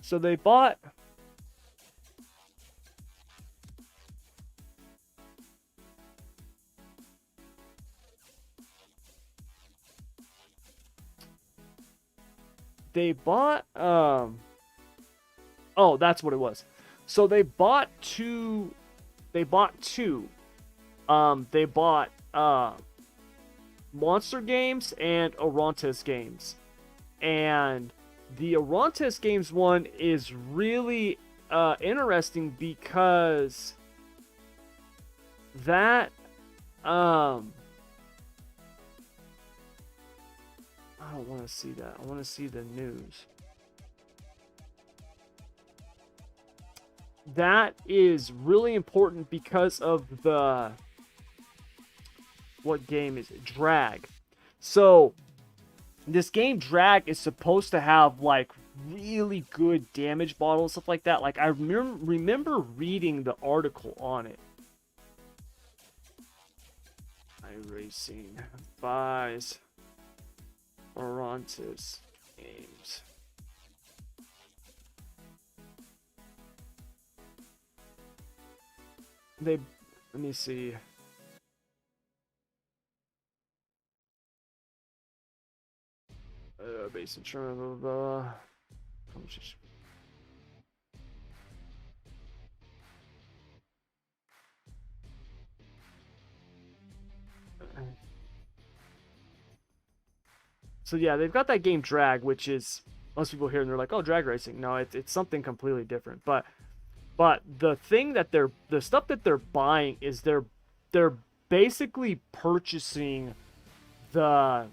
So they bought oh, that's what it was. So they bought two they bought Monster Games and Orontes Games. And the Orontes Games one is really interesting because that I don't want to see that. I want to see the news. That is really important because of the, what game is it? Drag. So this game Drag is supposed to have like really good damage bottles, stuff like that. Like I remember reading the article on it. iRacing buys Orontes Games. Let me see. Base insurance, blah, blah, blah. So yeah, they've got that game Drag, which is, most people hear and they're like, oh, drag racing. No, it's something completely different. But the thing that the stuff that they're buying is they're basically purchasing the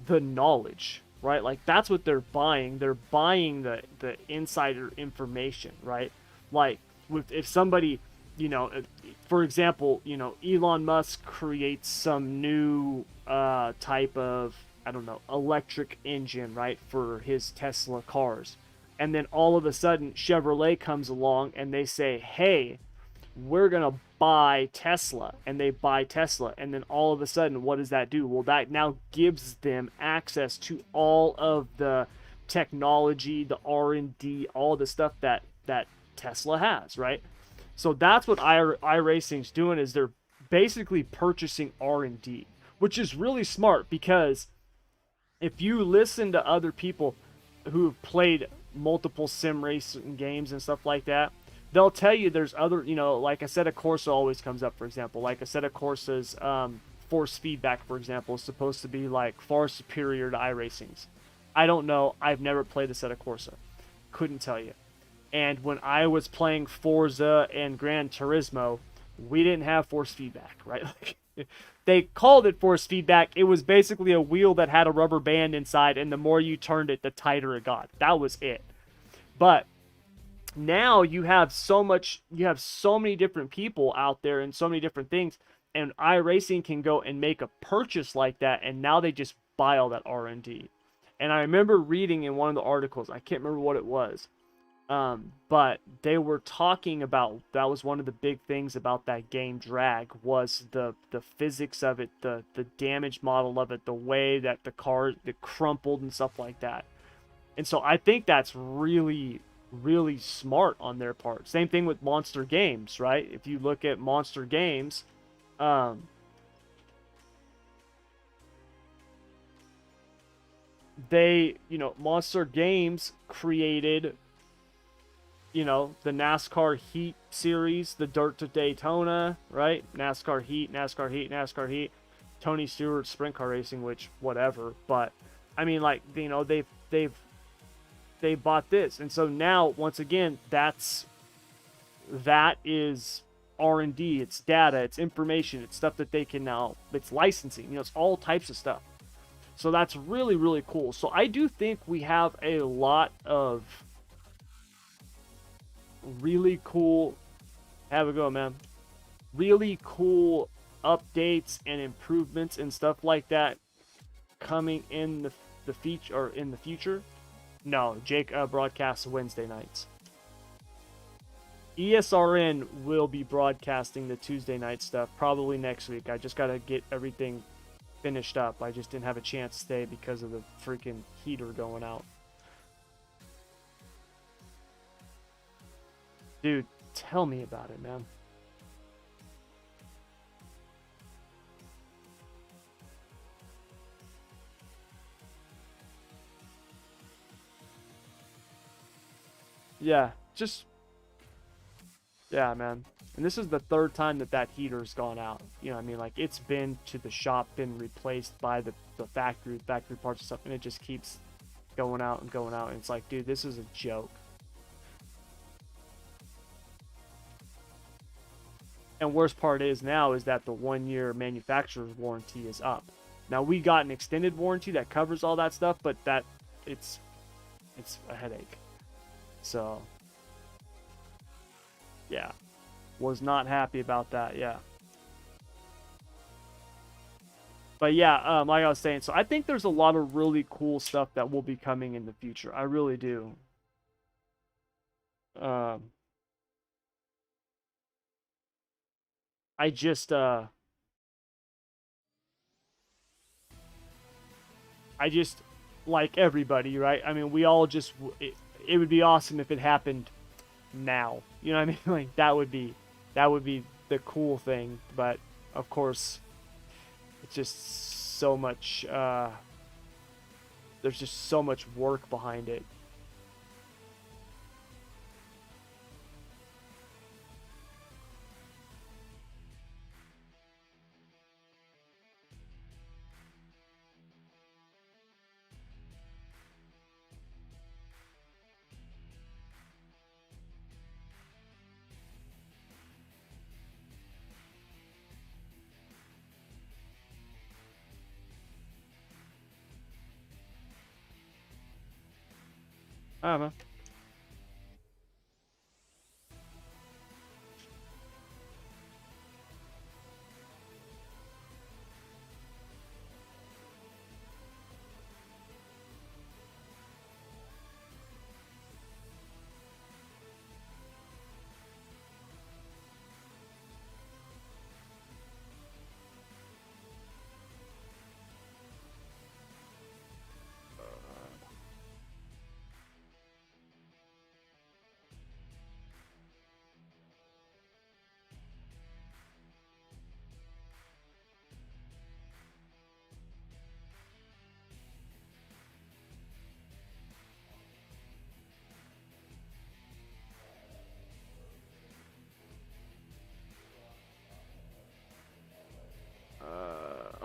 knowledge, right? Like that's what they're buying. They're buying the insider information, right? Like if somebody, you know, for example, you know, Elon Musk creates some new type of, I don't know, electric engine, right, for his Tesla cars. And then all of a sudden Chevrolet comes along and they say, hey, we're going to buy Tesla, and they buy Tesla. And then all of a sudden, what does that do? Well, that now gives them access to all of the technology, the R&D, all the stuff that Tesla has, right? So that's what iRacing's doing, is they're basically purchasing R&D, which is really smart, because if you listen to other people who've played multiple sim racing games and stuff like that, they'll tell you there's other, like Assetto Corsa always comes up, for example. Like Assetto Corsa's force feedback, for example, is supposed to be like far superior to iRacing's. I don't know. I've never played Assetto Corsa. Couldn't tell you. And when I was playing Forza and Gran Turismo, we didn't have force feedback, right? Like, they called it force feedback. It was basically a wheel that had a rubber band inside, and the more you turned it, the tighter it got. That was it. But now you have so many different people out there and so many different things, and iRacing can go and make a purchase like that, and now they just buy all that R&D. And I remember reading in one of the articles, I can't remember what it was, but they were talking about, that was one of the big things about that game Drag, was the physics of it, the damage model of it, the way that the car, it crumpled and stuff like that. And so I think that's really, really smart on their part. Same thing with Monster Games, right? If you look at Monster Games, Monster Games created, the NASCAR Heat series, the Dirt to Daytona, right? NASCAR Heat, NASCAR Heat, NASCAR Heat. Tony Stewart Sprint Car Racing, which whatever. But I mean, like, they bought this, and so now once again, that is R&D. It's data, it's information, it's stuff that they can now. It's licensing. It's all types of stuff. So that's really, really cool. So I do think we have a lot of really cool, have a go, man, really cool updates and improvements and stuff like that coming in the future. No, Jake broadcasts Wednesday nights. ESRN will be broadcasting the Tuesday night stuff probably next week. I just got to get everything finished up. I just didn't have a chance today because of the freaking heater going out. Dude, tell me about it, man. Yeah, yeah, man. And this is the third time that heater's gone out. I mean, like, it's been to the shop, been replaced by the factory parts and stuff, and it just keeps going out and going out. And it's like, dude, this is a joke. And worst part is now is that the 1-year manufacturer's warranty is up. Now, we got an extended warranty that covers all that stuff, but it's a headache. So, yeah, was not happy about that. Yeah, but yeah, like I was saying, so I think there's a lot of really cool stuff that will be coming in the future. I really do. I just like everybody, right? I mean, we all just it would be awesome if it happened now. You know what I mean? Like, that would be the cool thing. But of course, it's just so much. There's just so much work behind it. I don't know.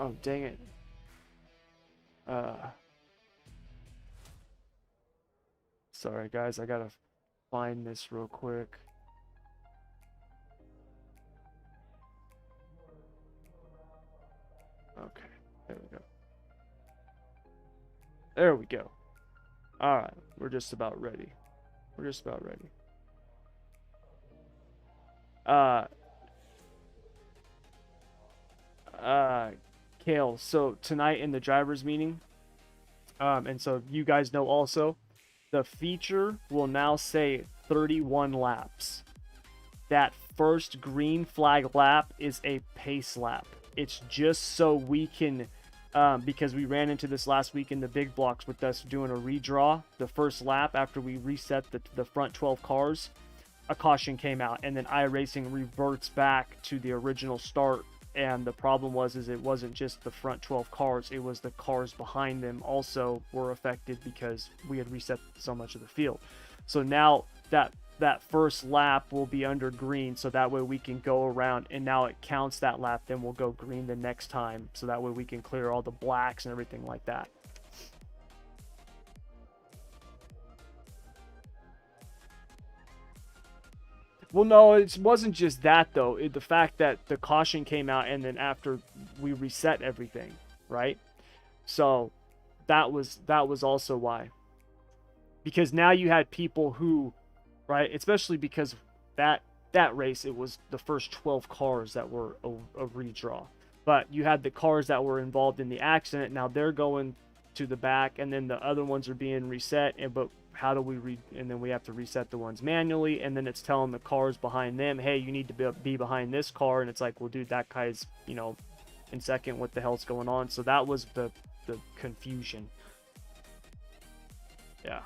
Oh, dang it. Sorry guys, I gotta find this real quick. Okay, there we go. There we go. Alright, we're just about ready. We're just about ready. Kale, so tonight in the driver's meeting, and so you guys know also, the feature will now say 31 laps. That first green flag lap is a pace lap. It's just so we can, because we ran into this last week in the big blocks with us doing a redraw, the first lap after we reset the front 12 cars, a caution came out, and then iRacing reverts back to the original start. And the problem was, it wasn't just the front 12 cars, it was the cars behind them also were affected because we had reset so much of the field. So now that first lap will be under green, so that way we can go around, and now it counts that lap, then we'll go green the next time, so that way we can clear all the blacks and everything like that. Well, no, it wasn't just that though. The fact that the caution came out and then after we reset everything, right? So that was also why. Because now you had people who, right, especially because that race, it was the first 12 cars that were a redraw. But you had the cars that were involved in the accident, now they're going to the back, and then the other ones are being reset, but how do we and then we have to reset the ones manually, and then it's telling the cars behind them, hey, you need to be behind this car, and it's like, well, dude, that guy's, you know, in second, what the hell's going on? So that was the confusion. Yeah.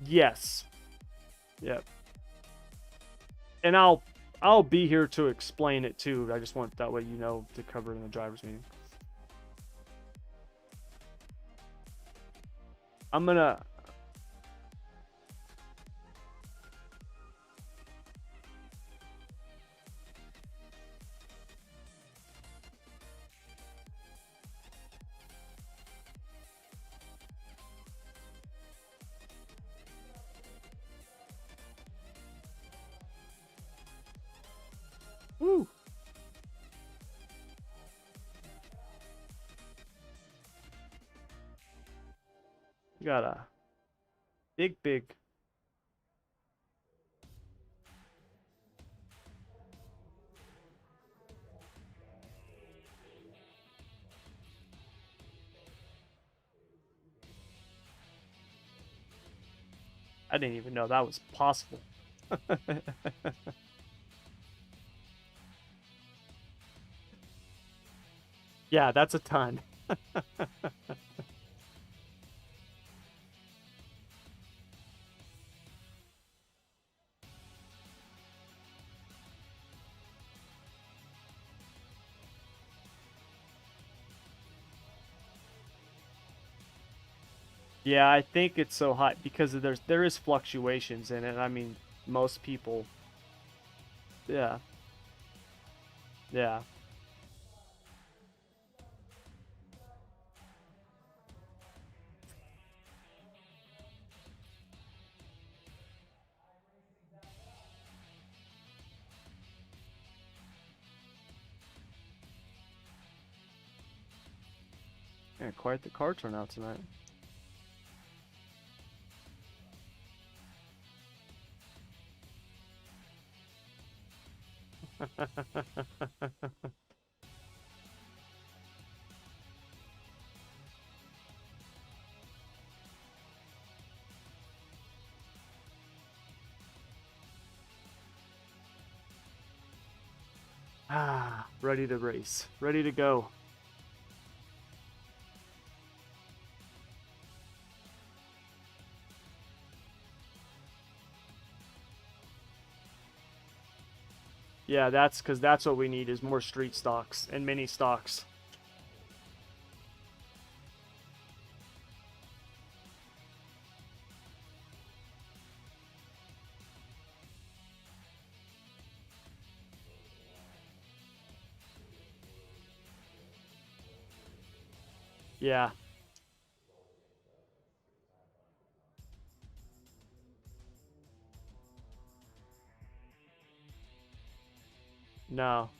Yes. Yep. And I'll be here to explain it too. I just want that way you know to cover it in the driver's meeting. I'm gonna. Woo. You got a big. I didn't even know that was possible. Yeah, that's a ton. Yeah, I think it's so hot because there is fluctuations in it. I mean, most people. Yeah. Yeah. Yeah, quite the car turnout tonight. Ah, ready to race. Ready to go. Yeah, that's because that's what we need is more street stocks and mini stocks. Yeah. No.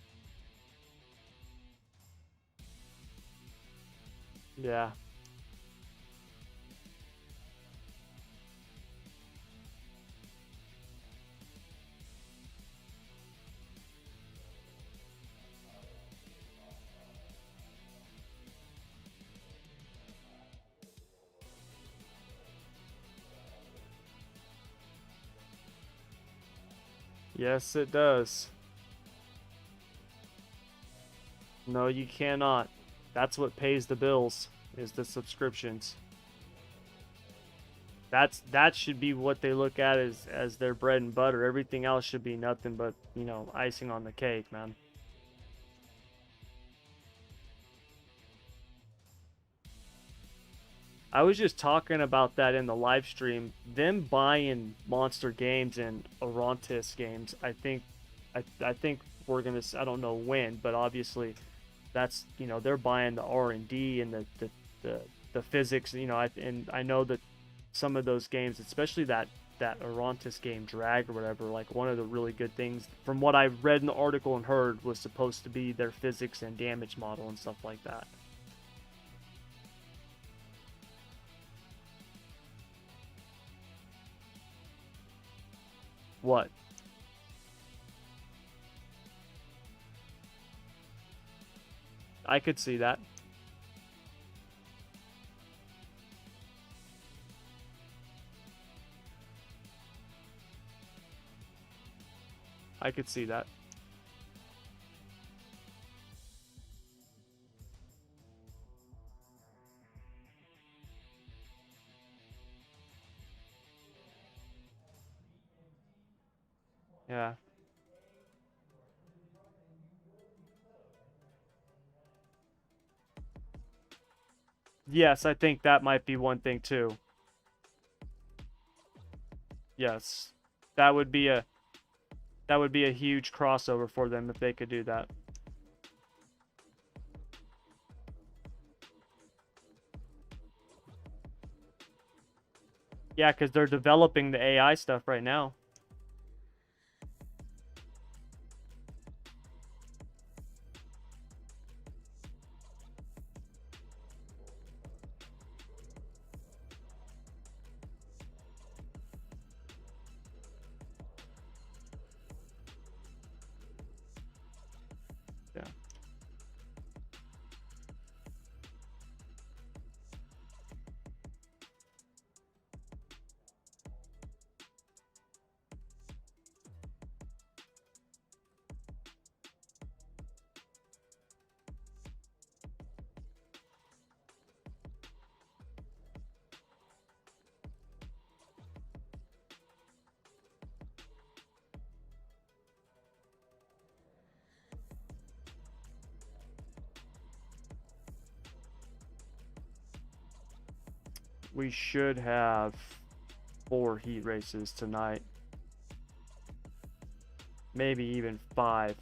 Yeah. Yes, it does. No, you cannot. That's what pays the bills, is the subscriptions. That should be what they look at as their bread and butter. Everything else should be nothing but, icing on the cake, man. I was just talking about that in the live stream. Them buying Monster Games and Orontis games, I think we're gonna. I don't know when, but obviously, that's they're buying the R&D and the physics. And I know that some of those games, especially that Orontis game, Drag or whatever, like one of the really good things from what I read in the article and heard was supposed to be their physics and damage model and stuff like that. What? I could see that. I could see that. Yeah. Yes, I think that might be one thing too. Yes. That would be a that would be a huge crossover for them if they could do that. Yeah, because they're developing the AI stuff right now. Yeah. We should have 4 heat races tonight. Maybe even 5.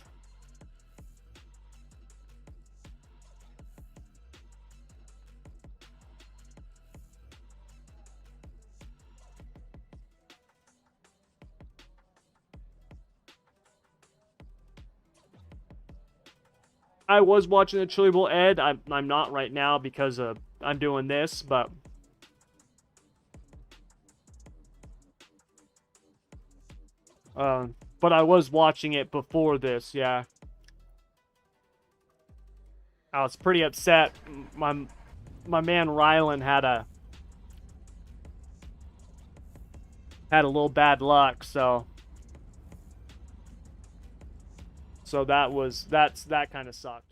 I was watching the Chili Bowl, Ed. I'm not right now because I'm doing this, but I was watching it before this. Yeah, I was pretty upset. My man Rylan had a little bad luck, so that kind of sucked.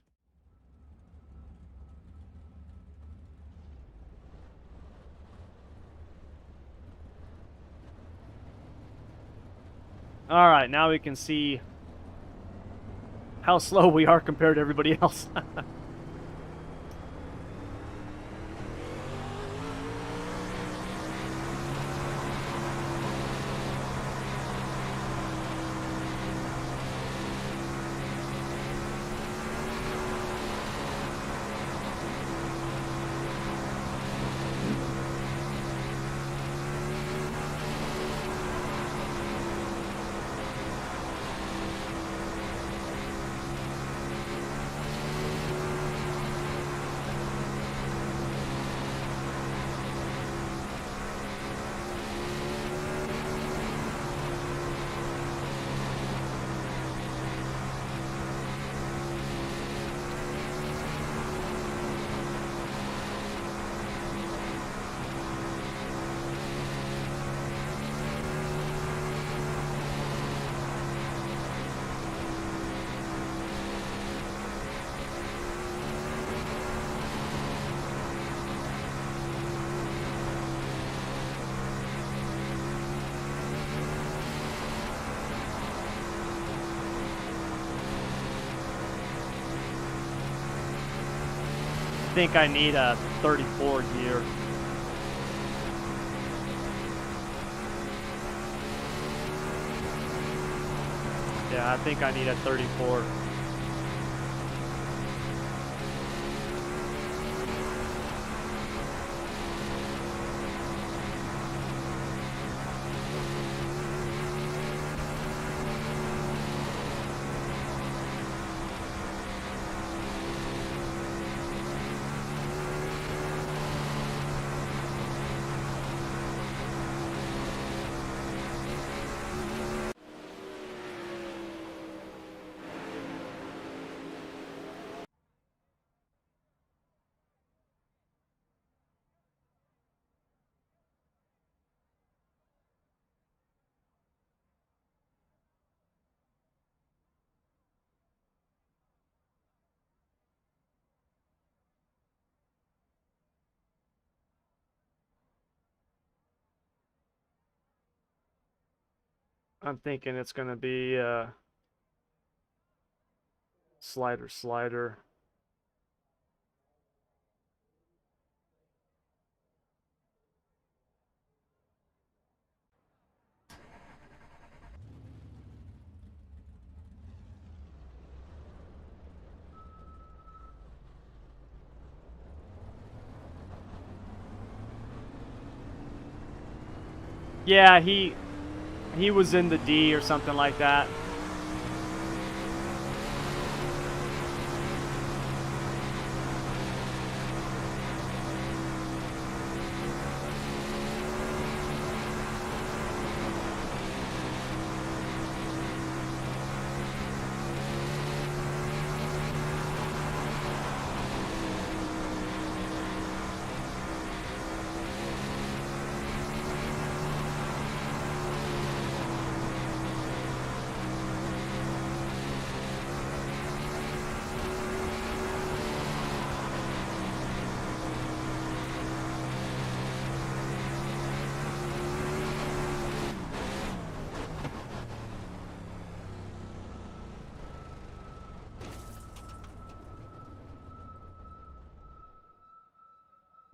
All right, now we can see how slow we are compared to everybody else. think I need a 34 gear. Yeah, I think I need a 34. I'm thinking it's gonna be slider, slider. Yeah, he was in the D or something like that.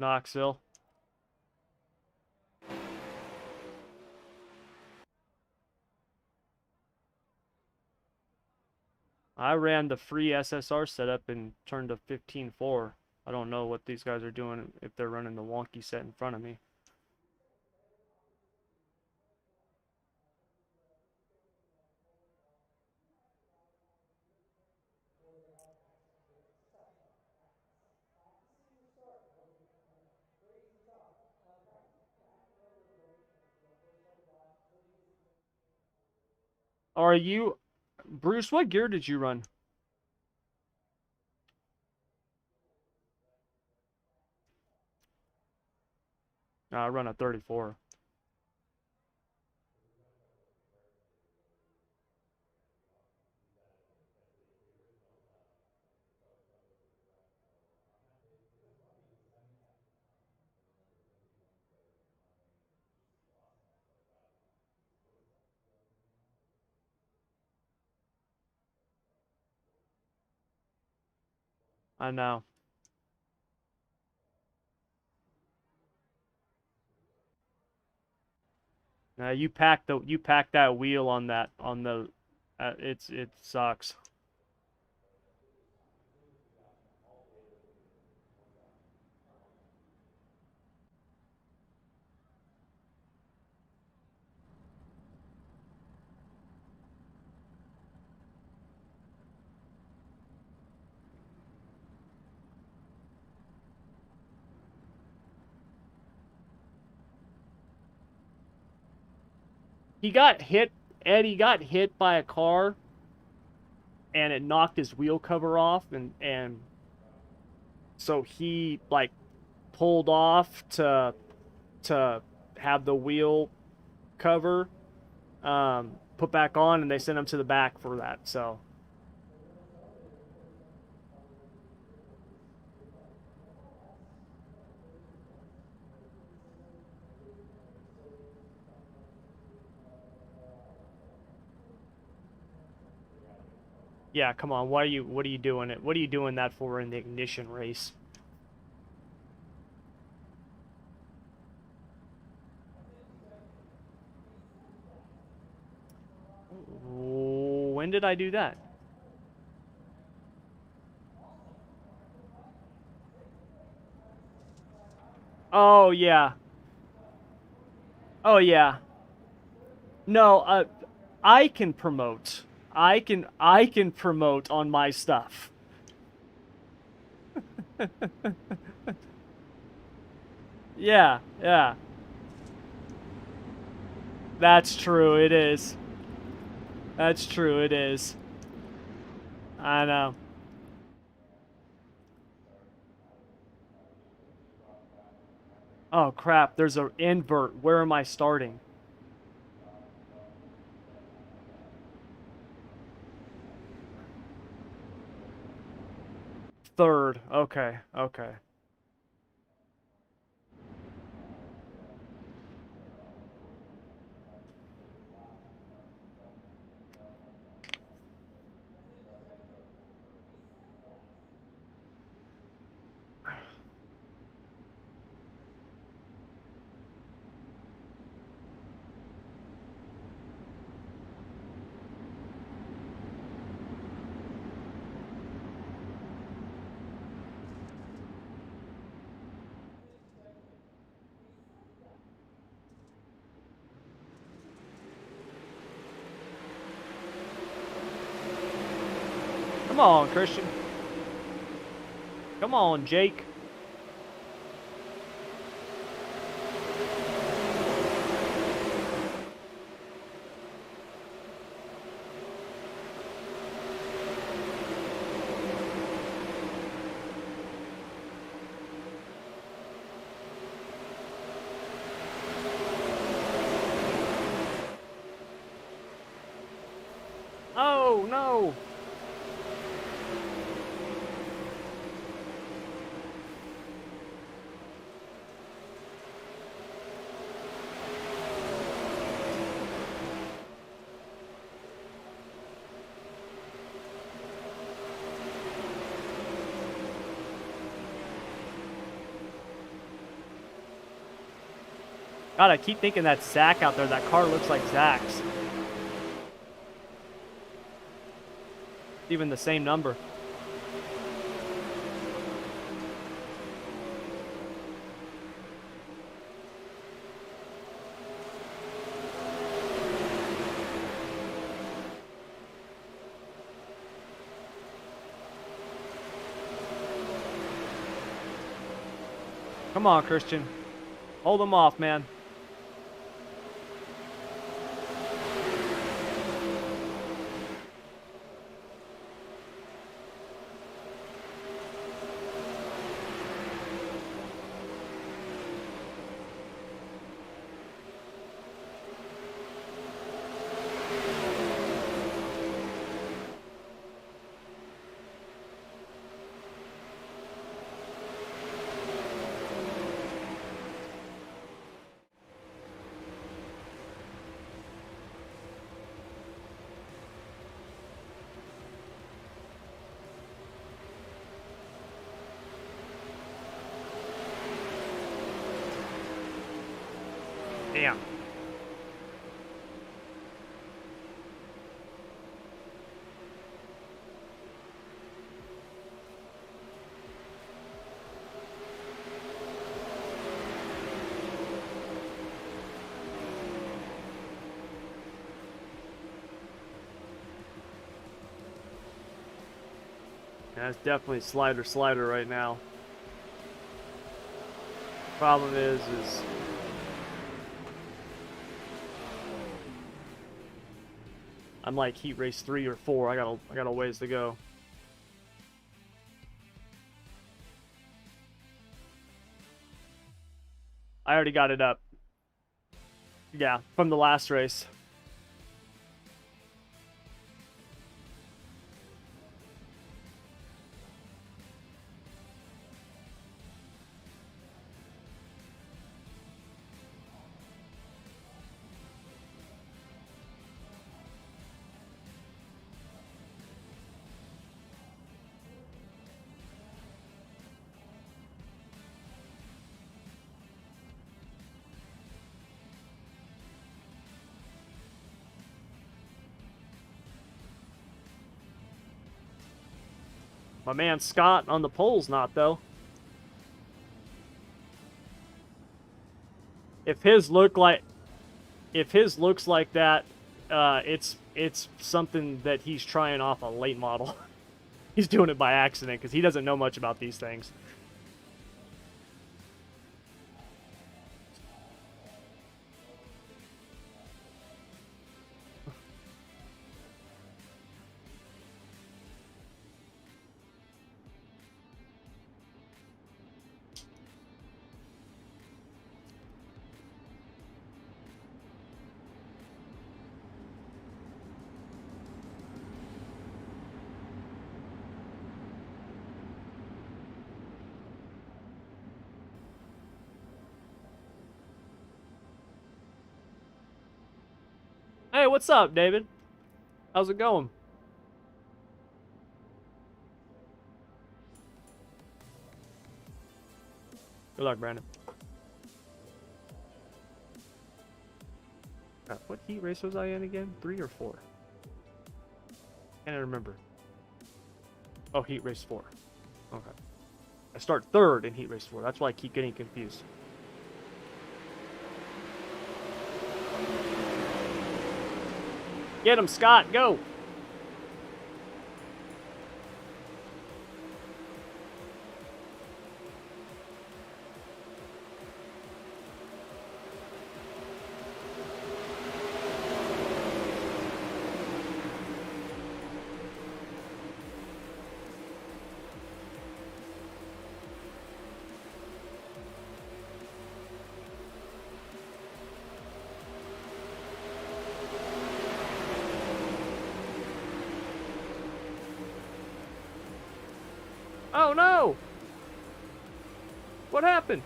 Knoxville. I ran the free SSR setup and turned to 15.4. I don't know what these guys are doing if they're running the wonky set in front of me. Are you, Bruce, what gear did you run? I run a 34. I know. Now you pack that wheel on that on the it sucks. He got hit Eddie got hit by a car and it knocked his wheel cover off and so he like pulled off to have the wheel cover put back on, and they sent him to the back for that. So yeah, come on, what are you doing it? What are you doing that for in the ignition race? When did I do that? Oh, yeah. Oh, yeah. No, I can promote. I can promote on my stuff. Yeah, yeah. That's true, it is. That's true, it is. I know. Oh crap, there's an invert. Where am I starting? Third. Okay, okay. Come on, Christian. Come on, Jake. Oh, no. God, I keep thinking that's Zach out there. That car looks like Zach's. Even the same number. Come on, Christian. Hold them off, man. Damn. Yeah, it's definitely slider right now. Problem is I'm like heat race 3 or 4. I got a ways to go. I already got it up. Yeah, from the last race. My man Scott on the pole's not, though. If his looks like that, it's something that he's trying off a late model. He's doing it by accident because he doesn't know much about these things. Hey, what's up, David? How's it going? Good luck, Brandon. What heat race was I in again? 3 or 4? Can't remember. Oh, heat race 4. Okay. I start 3rd in heat race 4. That's why I keep getting confused. Get him, Scott. Go. Oh, no. What happened?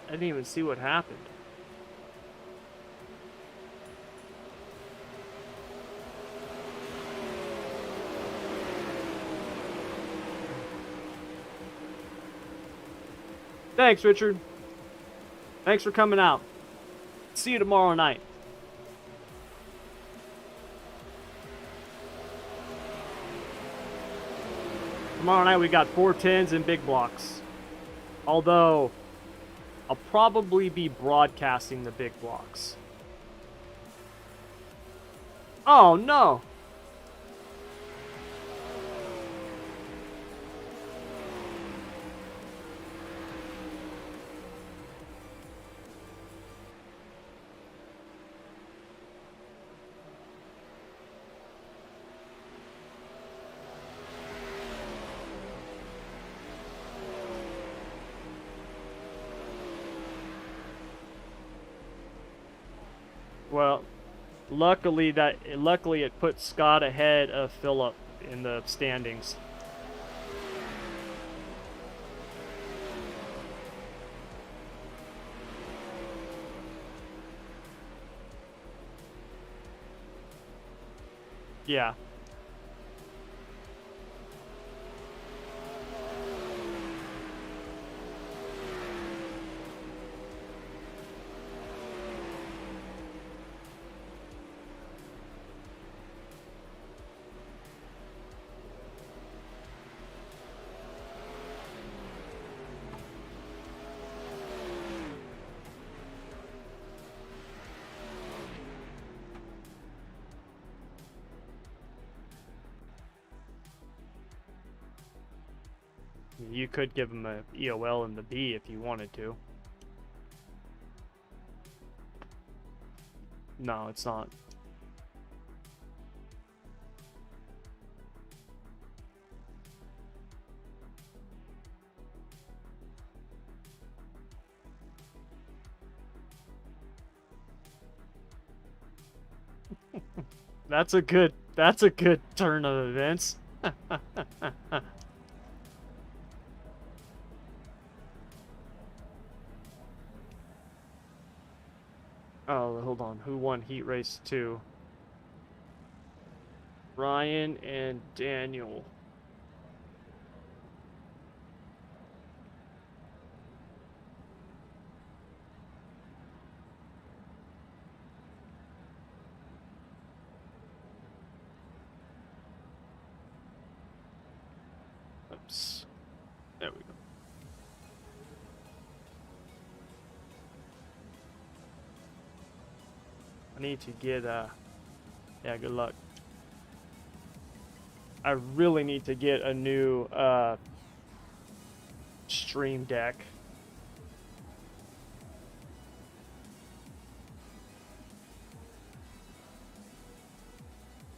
I didn't even see what happened. Thanks, Richard. Thanks for coming out. See you tomorrow night. Tomorrow night we got 410s and big blocks. Although, I'll probably be broadcasting the big blocks. Oh, no. Well, luckily it put Scott ahead of Phillip in the standings. Yeah. You could give him a EOL in the B if you wanted to. No, it's not. That's a good turn of events. Oh, hold on. Who won Heat Race 2? Ryan and Daniel. There we go. I need to get, yeah, good luck. I really need to get a new, Stream Deck.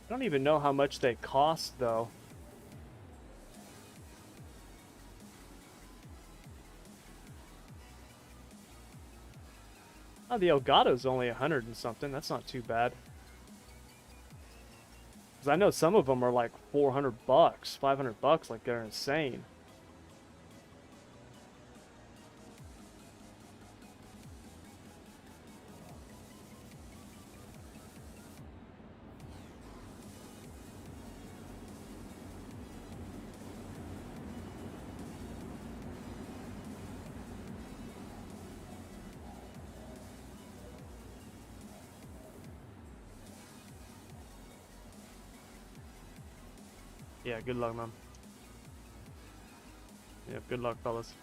I don't even know how much they cost, though. Oh, the Elgato's only 100 and something. That's not too bad. Because I know some of them are like 400 bucks, 500 bucks, like they're insane. Yeah, good luck, man. Yeah, good luck, fellas.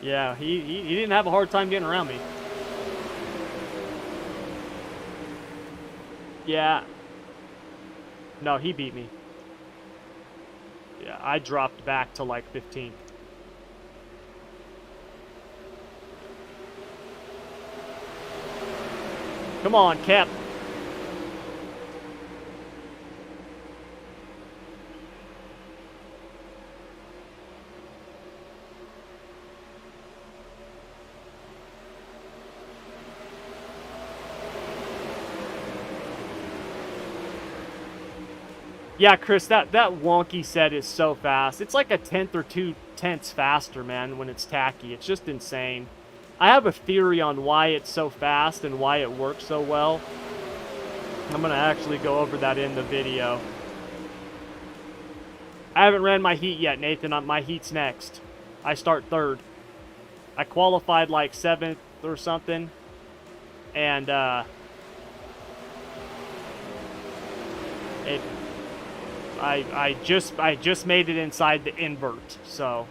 Yeah, he didn't have a hard time getting around me. Yeah. No, he beat me. Yeah, I dropped back to like 15. Come on, Cap. Yeah, Chris, that wonky set is so fast. It's like a tenth or 2/10 faster, man, when it's tacky. It's just insane. I have a theory on why it's so fast and why it works so well. I'm going to actually go over that in the video. I haven't ran my heat yet, Nathan. My heat's next. I start 3rd. I qualified like 7th or something. And, I just made it inside the invert, so.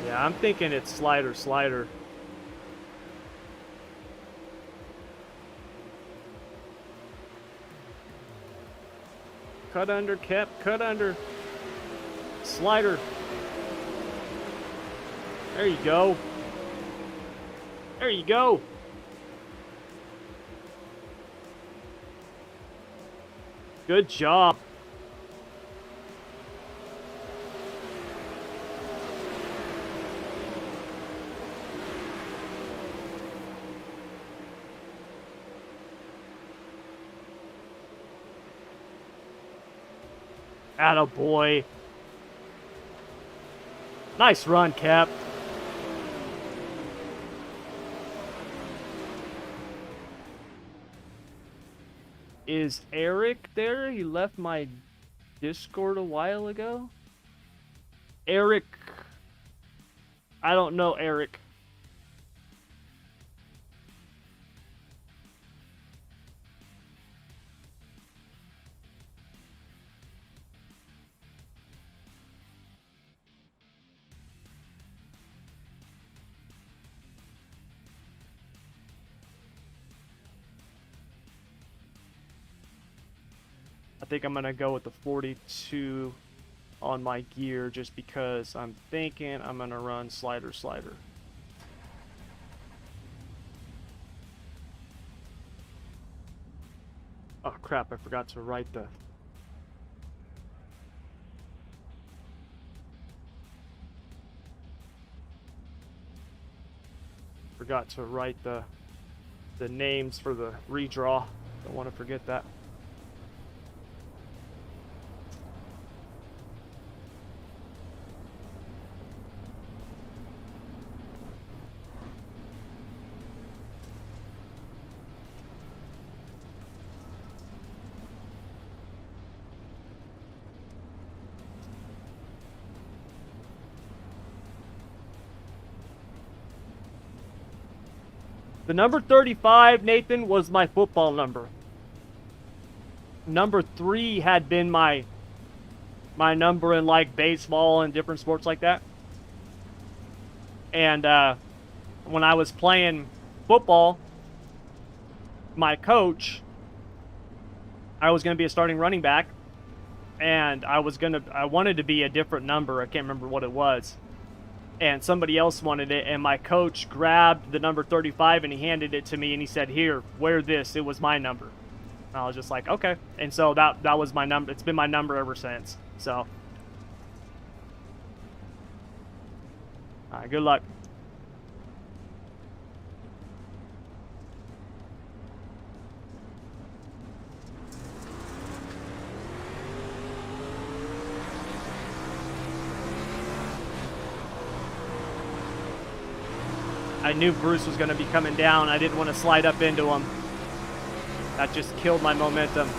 Yeah, I'm thinking it's slider. Cut under, Cap, cut under. Slider. There you go. There you go. Good job. Attaboy. Nice run, Cap. Is Eric there? He left my Discord a while ago. Eric. I don't know Eric. think I'm going to go with the 42 on my gear just because I'm thinking I'm going to run slider. Oh crap, I forgot to write the... Forgot to write the names for the redraw. Don't want to forget that. The number 35, Nathan, was my football number. Number 3 had been my number in like baseball and different sports like that. And when I was playing football, my coach, I was going to be a starting running back, and I wanted to be a different number. I can't remember what it was. And somebody else wanted it, and my coach grabbed the number 35 and he handed it to me and he said, "Here, wear this. It was my number." And I was just like, okay. And so that was my number. It's been my number ever since. So, all right, good luck. I knew Bruce was going to be coming down. I didn't want to slide up into him. That just killed my momentum.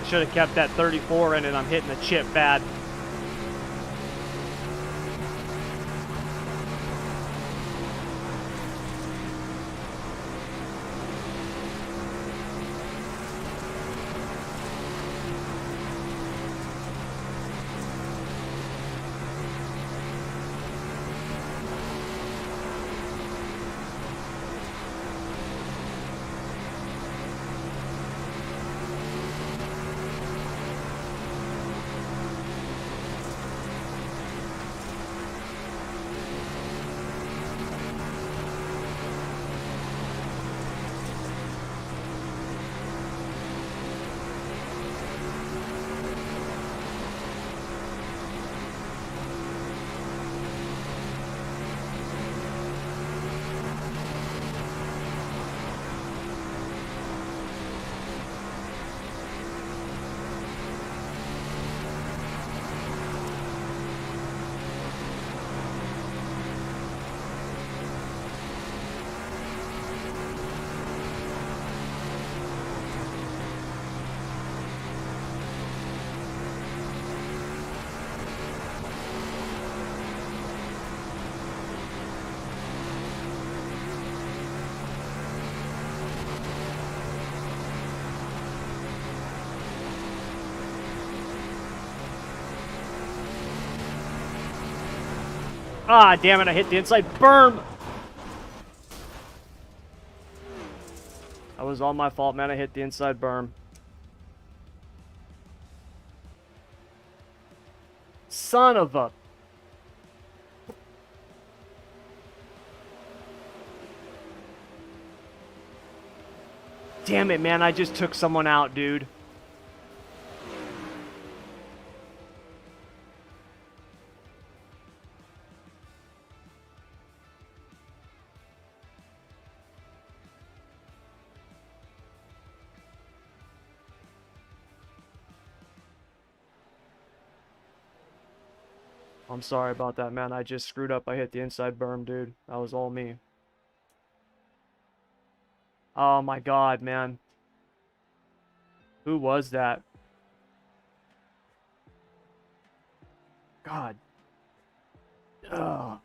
Should have kept that 34 in it. I'm hitting the chip bad. Ah, damn it, I hit the inside berm. That was all my fault, man. I hit the inside berm. Son of a... Damn it, man. I just took someone out, dude. I'm sorry about that, man. I just screwed up. I hit the inside berm, dude. That was all me. Oh my god, man. Who was that? God. Ugh.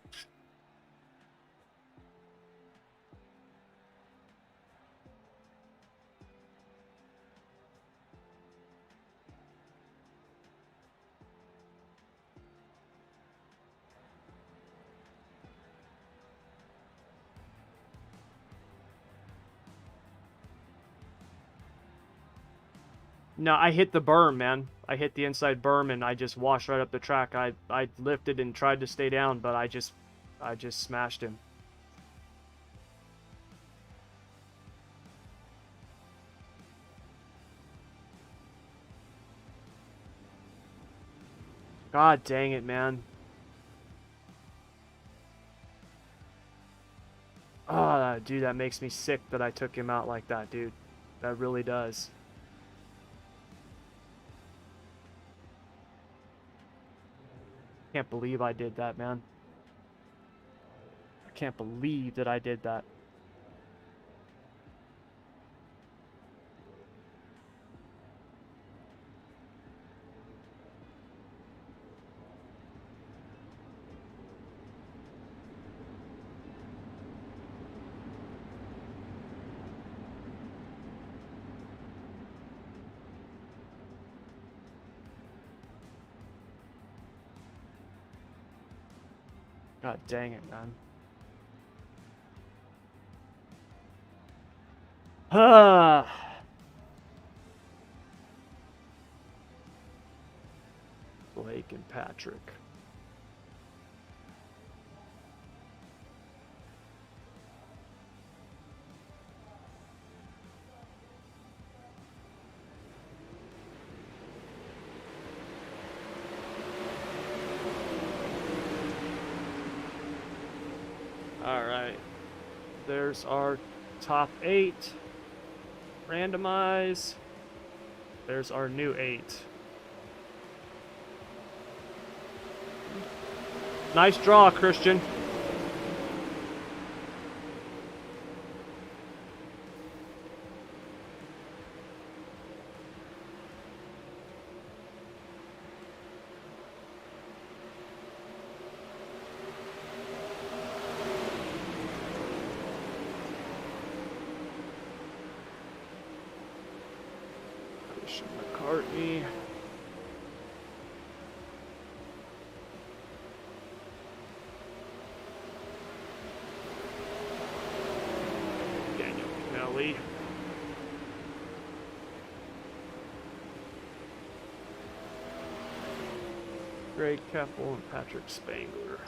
No, I hit the berm, man. I hit the inside berm and I just washed right up the track. I lifted and tried to stay down, but I just smashed him. God dang it, man. Ah, dude, that makes me sick that I took him out like that, dude. That really does. Can't believe I did that, man. I can't believe that I did that. God dang it, man. Ah. Blake and Patrick. Alright. There's our top 8. Randomize. There's our new 8. Nice draw, Christian. Christian McCartney. Daniel Kelly. Greg Keppel and Patrick Spangler.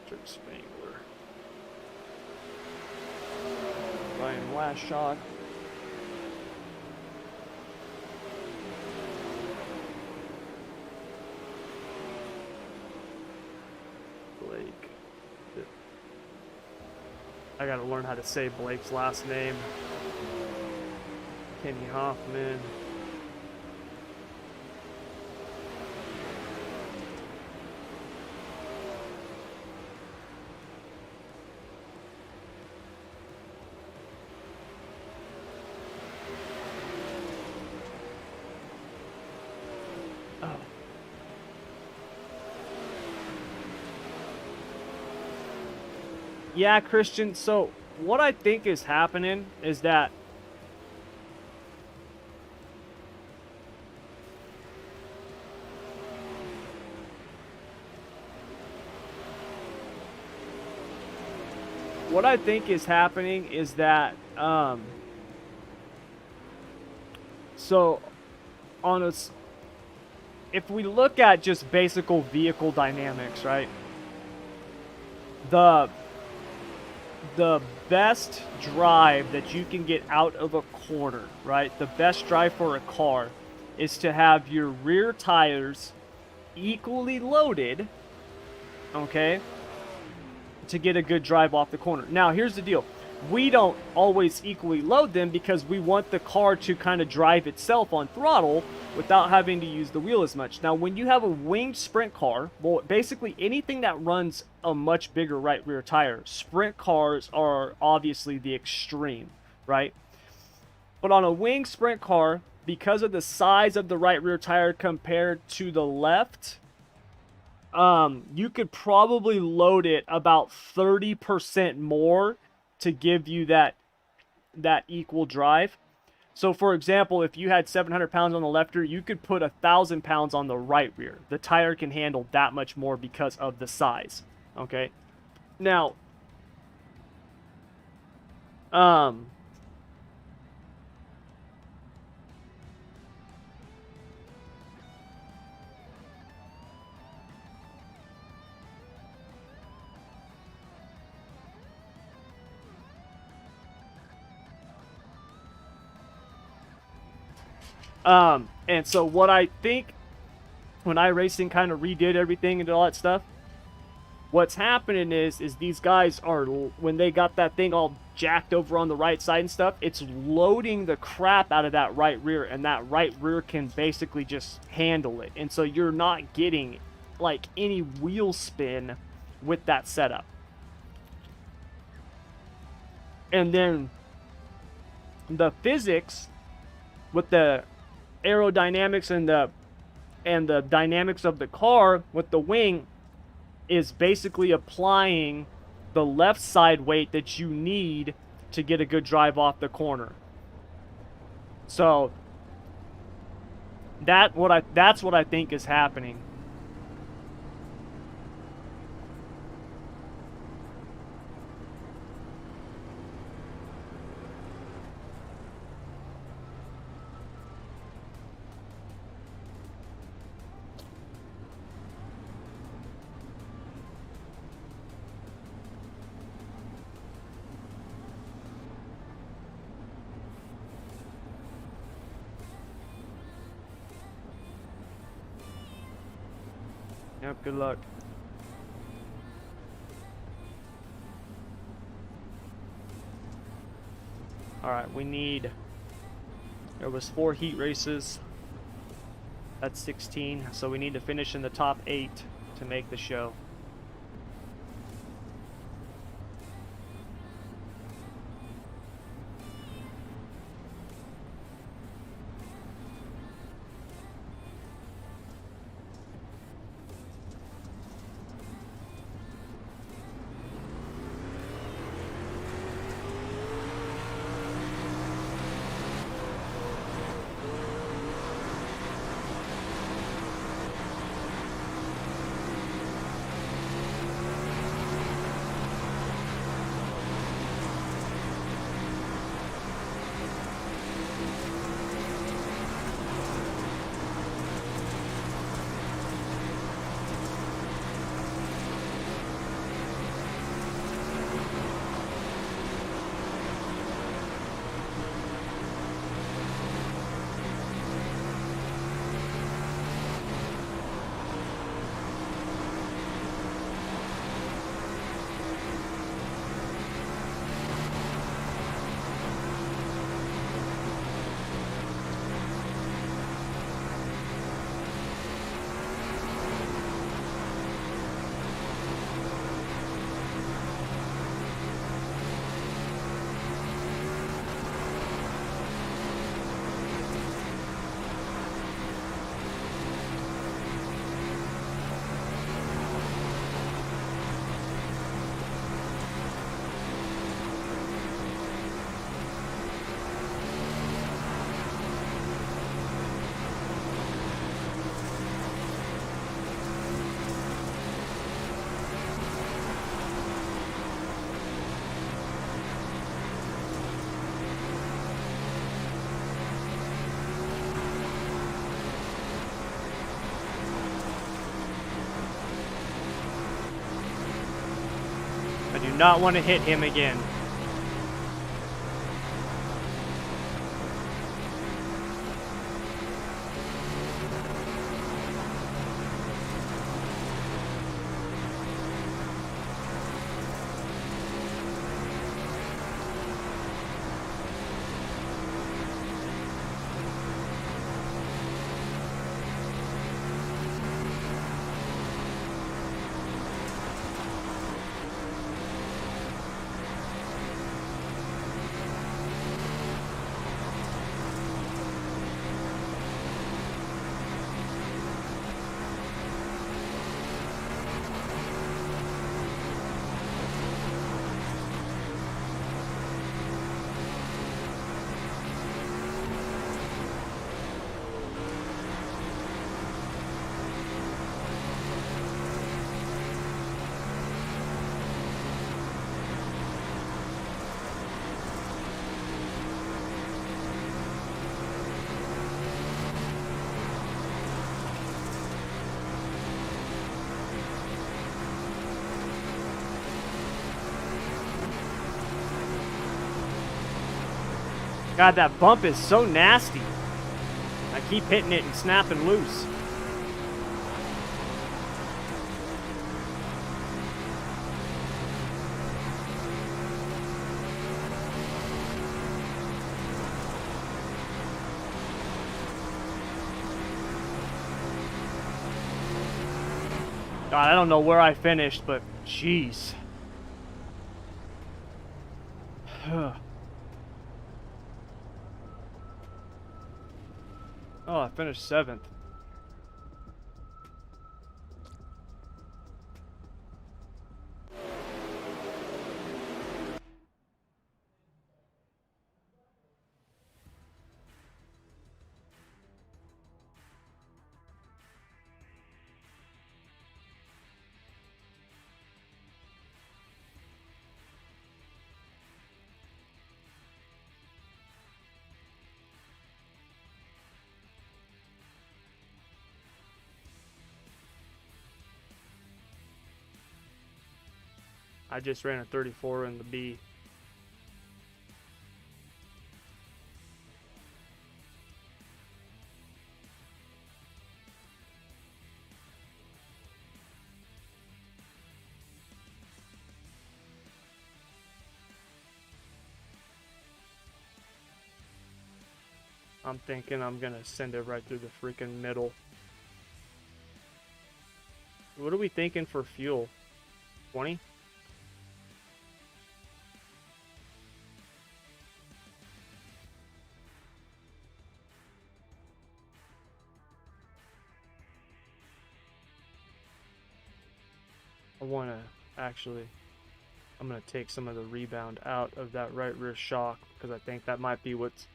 Patrick Spangler. Ryan Lashock. Blake. I gotta learn how to say Blake's last name. Kenny Hoffman. Yeah, Christian, so what I think is happening is that so on a, if we look at just basic vehicle dynamics, right? The best drive that you can get out of a corner, right? The best drive for a car is to have your rear tires equally loaded, okay, to get a good drive off the corner. Now, here's the deal. We don't always equally load them because we want the car to kind of drive itself on throttle without having to use the wheel as much. Now, when you have a winged sprint car, well, basically anything that runs a much bigger right rear tire, sprint cars are obviously the extreme, right? But on a winged sprint car, because of the size of the right rear tire compared to the left, you could probably load it about 30% more to give you that equal drive. So for example, if you had 700 pounds on the left rear, you could put 1,000 pounds on the right rear. The tire can handle that much more because of the size. Okay. Now, and so what I think when iRacing kind of redid everything and all that stuff, what's happening is these guys are, when they got that thing all jacked over on the right side and stuff, it's loading the crap out of that right rear, and that right rear can basically just handle it. And so you're not getting like any wheel spin with that setup. And then the physics with the aerodynamics and the dynamics of the car with the wing is basically applying the left side weight that you need to get a good drive off the corner. So that's what I think is happening. Yep, good luck. Alright, there was 4 heat races. That's 16, so we need to finish in the top 8 to make the show. I do not want to hit him again. God, that bump is so nasty. I keep hitting it and snapping loose. God, I don't know where I finished, but jeez. Oh, I finished 7th. I just ran a 34 in the B. I'm thinking I'm gonna send it right through the freaking middle. What are we thinking for fuel? 20? I want to actually, I'm going to take some of the rebound out of that right rear shock because I think that might be what's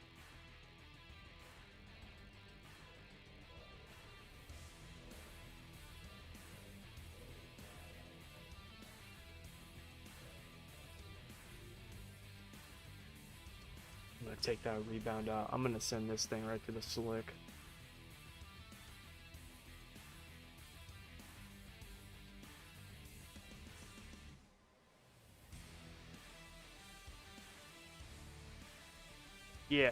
I'm going to take that rebound out. I'm going to send this thing right to the slick. Yeah.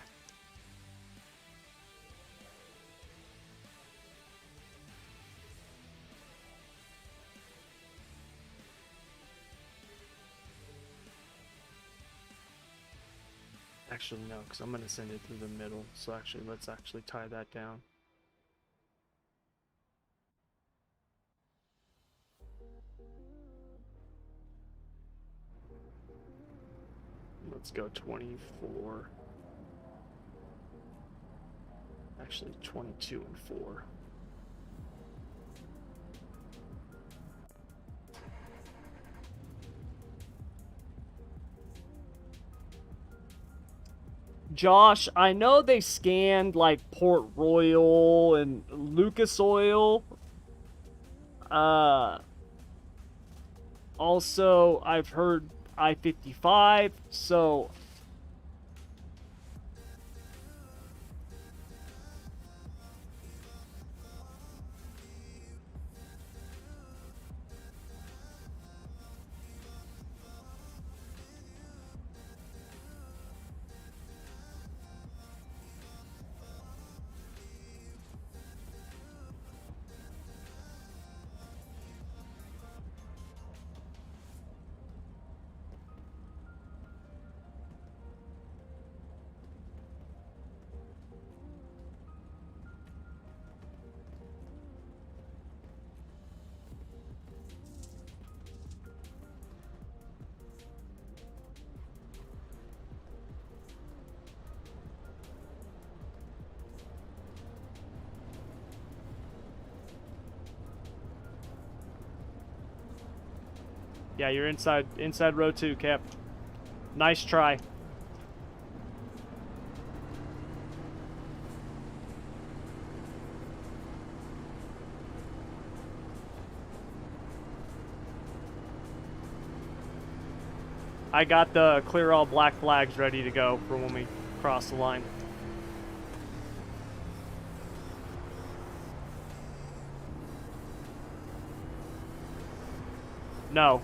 Actually, no, because I'm going to send it through the middle. So actually, let's actually tie that down. Let's go 24. Actually, 22 and 4. Josh, I know they scanned like Port Royal and Lucas Oil. Also, I've heard I-55, so yeah, you're inside row 2, Cap. Nice try. I got the clear all black flags ready to go for when we cross the line. No.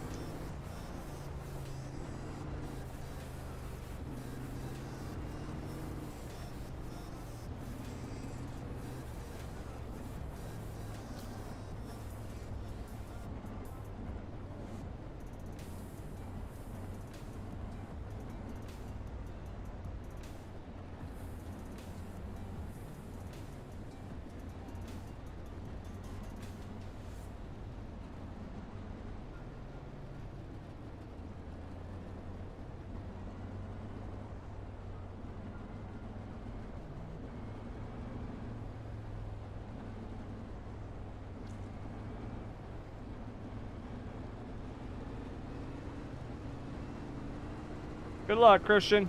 Good luck, Christian.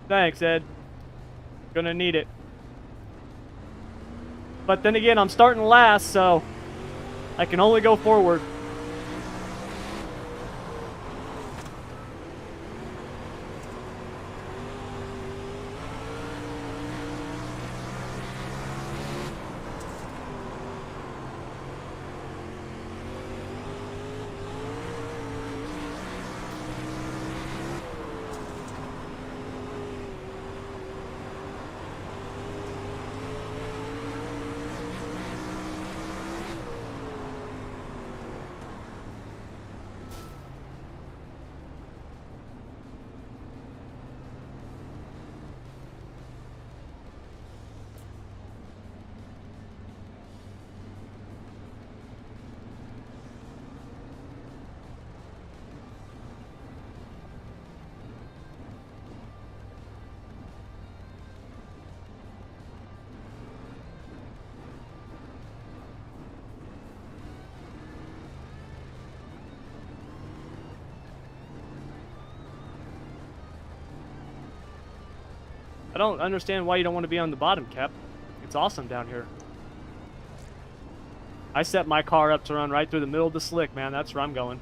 Thanks, Ed. Gonna need it. But then again, I'm starting last, so I can only go forward. I don't understand why you don't want to be on the bottom, Cap. It's awesome down here. I set my car up to run right through the middle of the slick, man. That's where I'm going.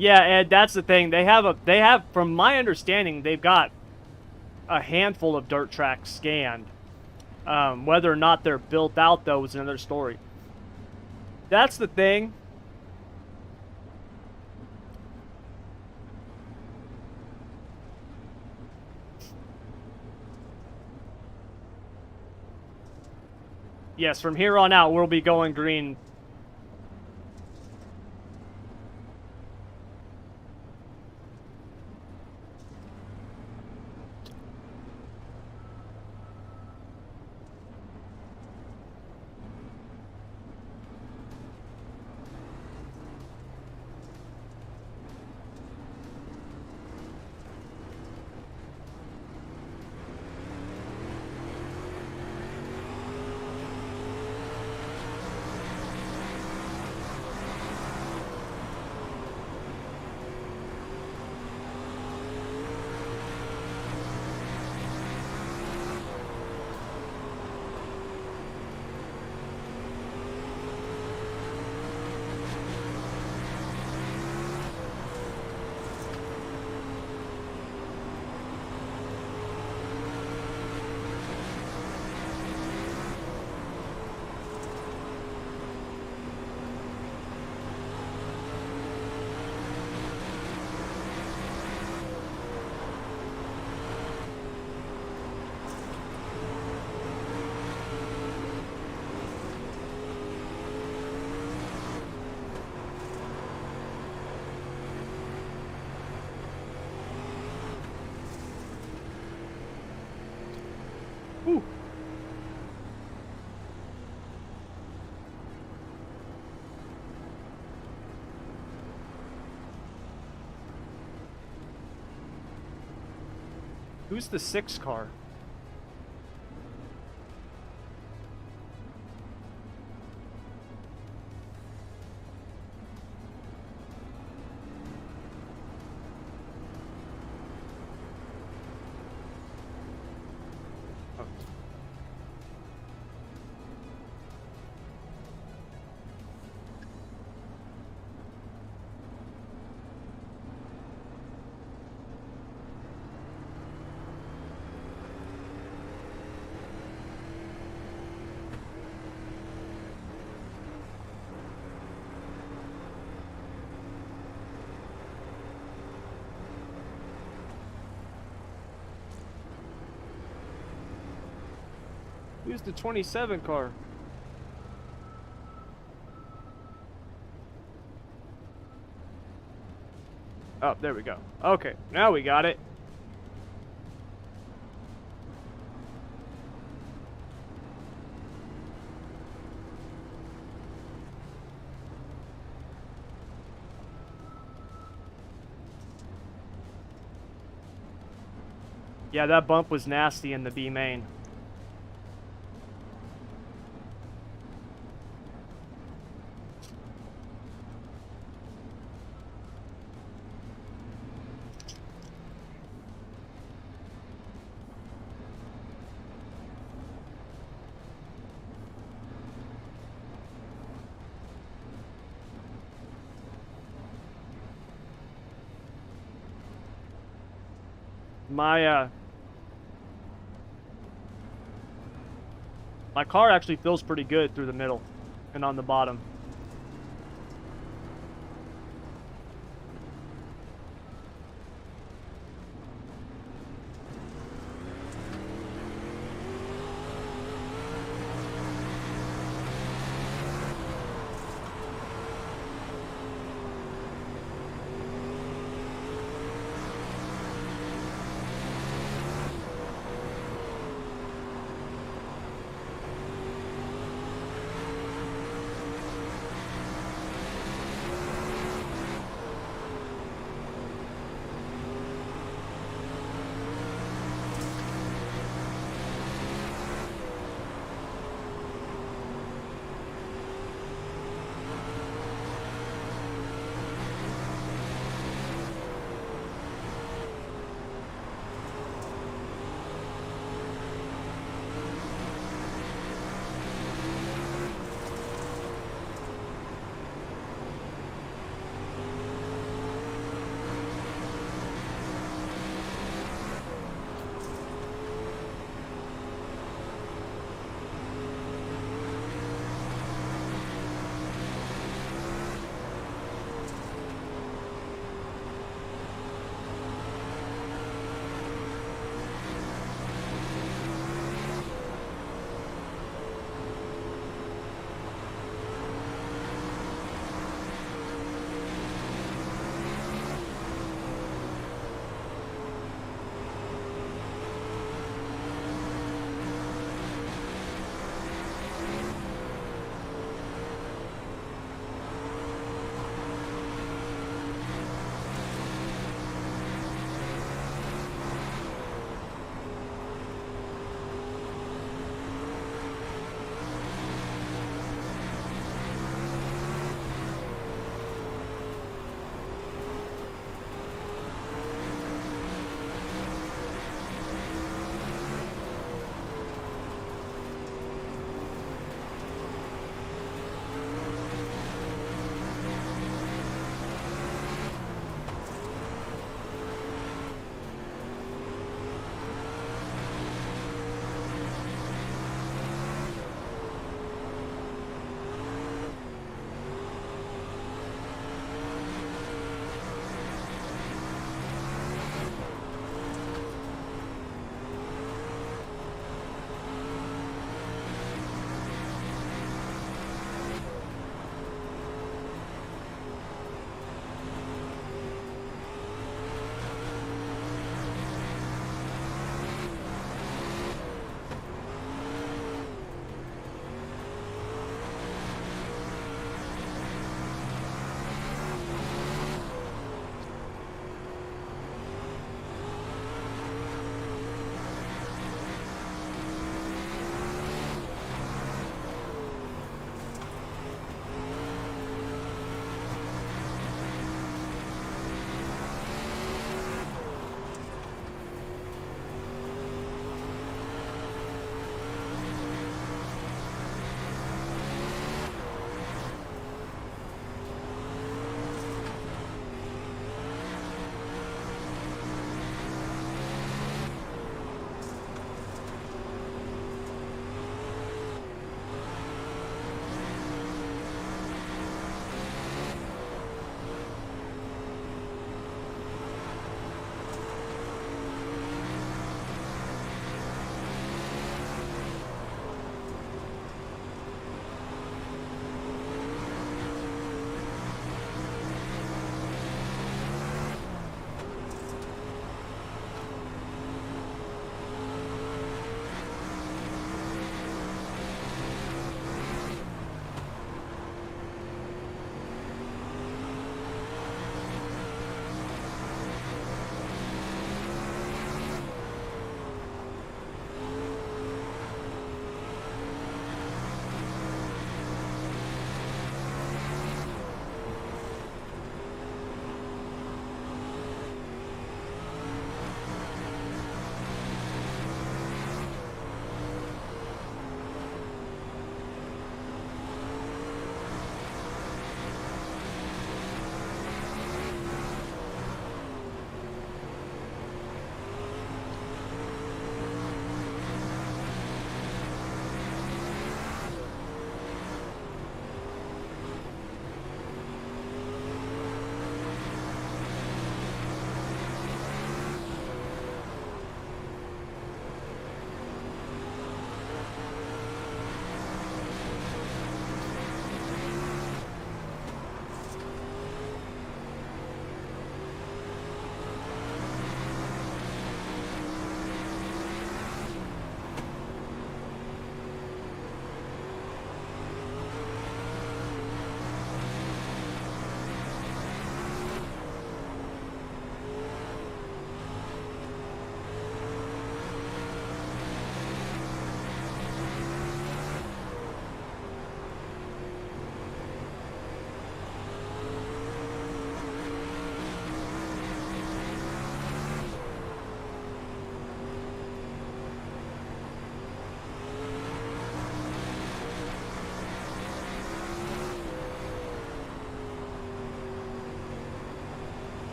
Yeah, Ed, that's the thing. They have, from my understanding, they've got a handful of dirt tracks scanned. Whether or not they're built out, though, is another story. That's the thing. Yes, from here on out, we'll be going green. Whew. Who's the 6 car? Who's the 27 car? Oh, there we go. Okay, now we got it. Yeah, that bump was nasty in the B main. My car actually feels pretty good through the middle and on the bottom.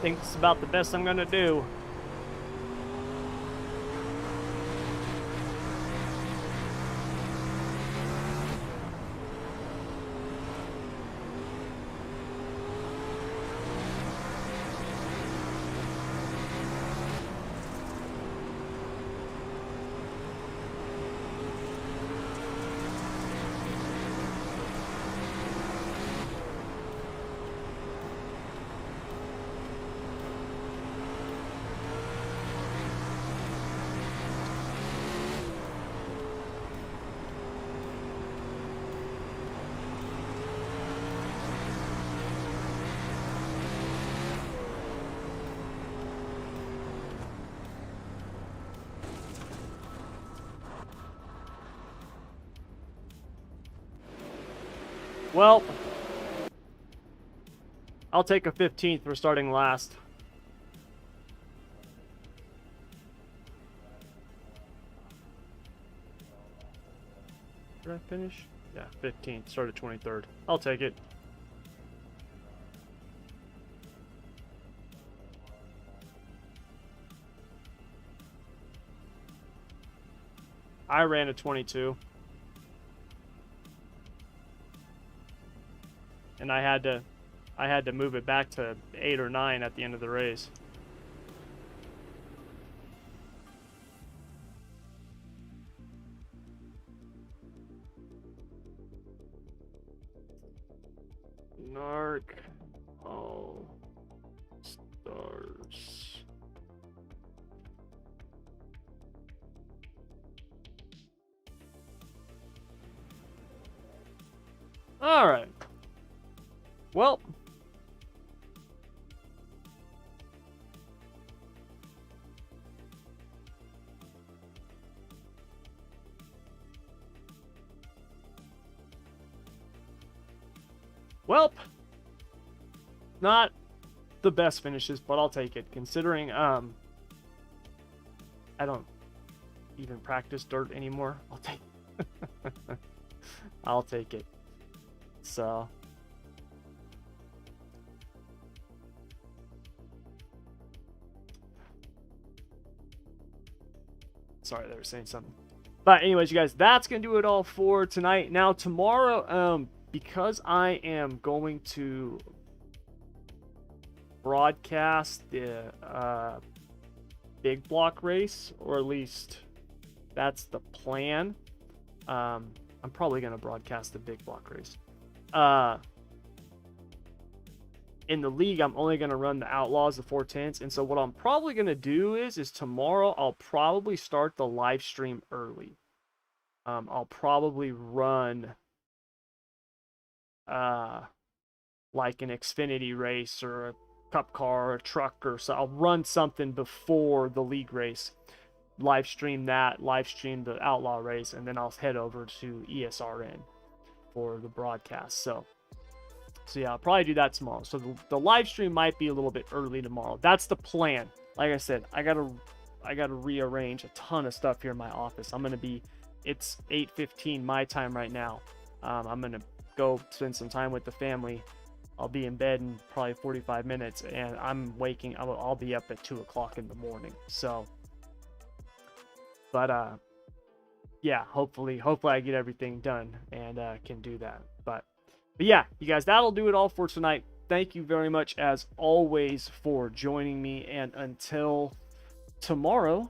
think it's about the best I'm gonna do. Well, I'll take a 15th for starting last. Did I finish? Yeah, 15th. Started 23rd. I'll take it. I ran a 22. And I had to move it back to 8 or 9 at the end of the race. Narc All Stars. All right. Well, not the best finishes, but I'll take it. Considering I don't even practice dirt anymore, I'll take it. I'll take it. So sorry, they were saying something. But anyways, you guys, that's gonna do it all for tonight. Now tomorrow, because I am going to broadcast the big block race, or at least that's the plan. I'm probably gonna broadcast the big block race. In the league, I'm only going to run the Outlaws, the 410s. And so what I'm probably going to do is tomorrow, I'll probably start the live stream early. I'll probably run like an Xfinity race or a cup car or a truck, or so. I'll run something before the league race. Live stream that, live stream the Outlaw race, and then I'll head over to ESRN for the broadcast. So yeah, I'll probably do that tomorrow. So the live stream might be a little bit early tomorrow. That's the plan. Like I said, I gotta rearrange a ton of stuff here in my office. It's 8:15 my time right now. I'm gonna go spend some time with the family. I'll be in bed in probably 45 minutes, and I'll be up at 2 o'clock in the morning. So, but yeah, hopefully I get everything done and can do that. But yeah, you guys, that'll do it all for tonight. Thank you very much, as always, for joining me. And until tomorrow,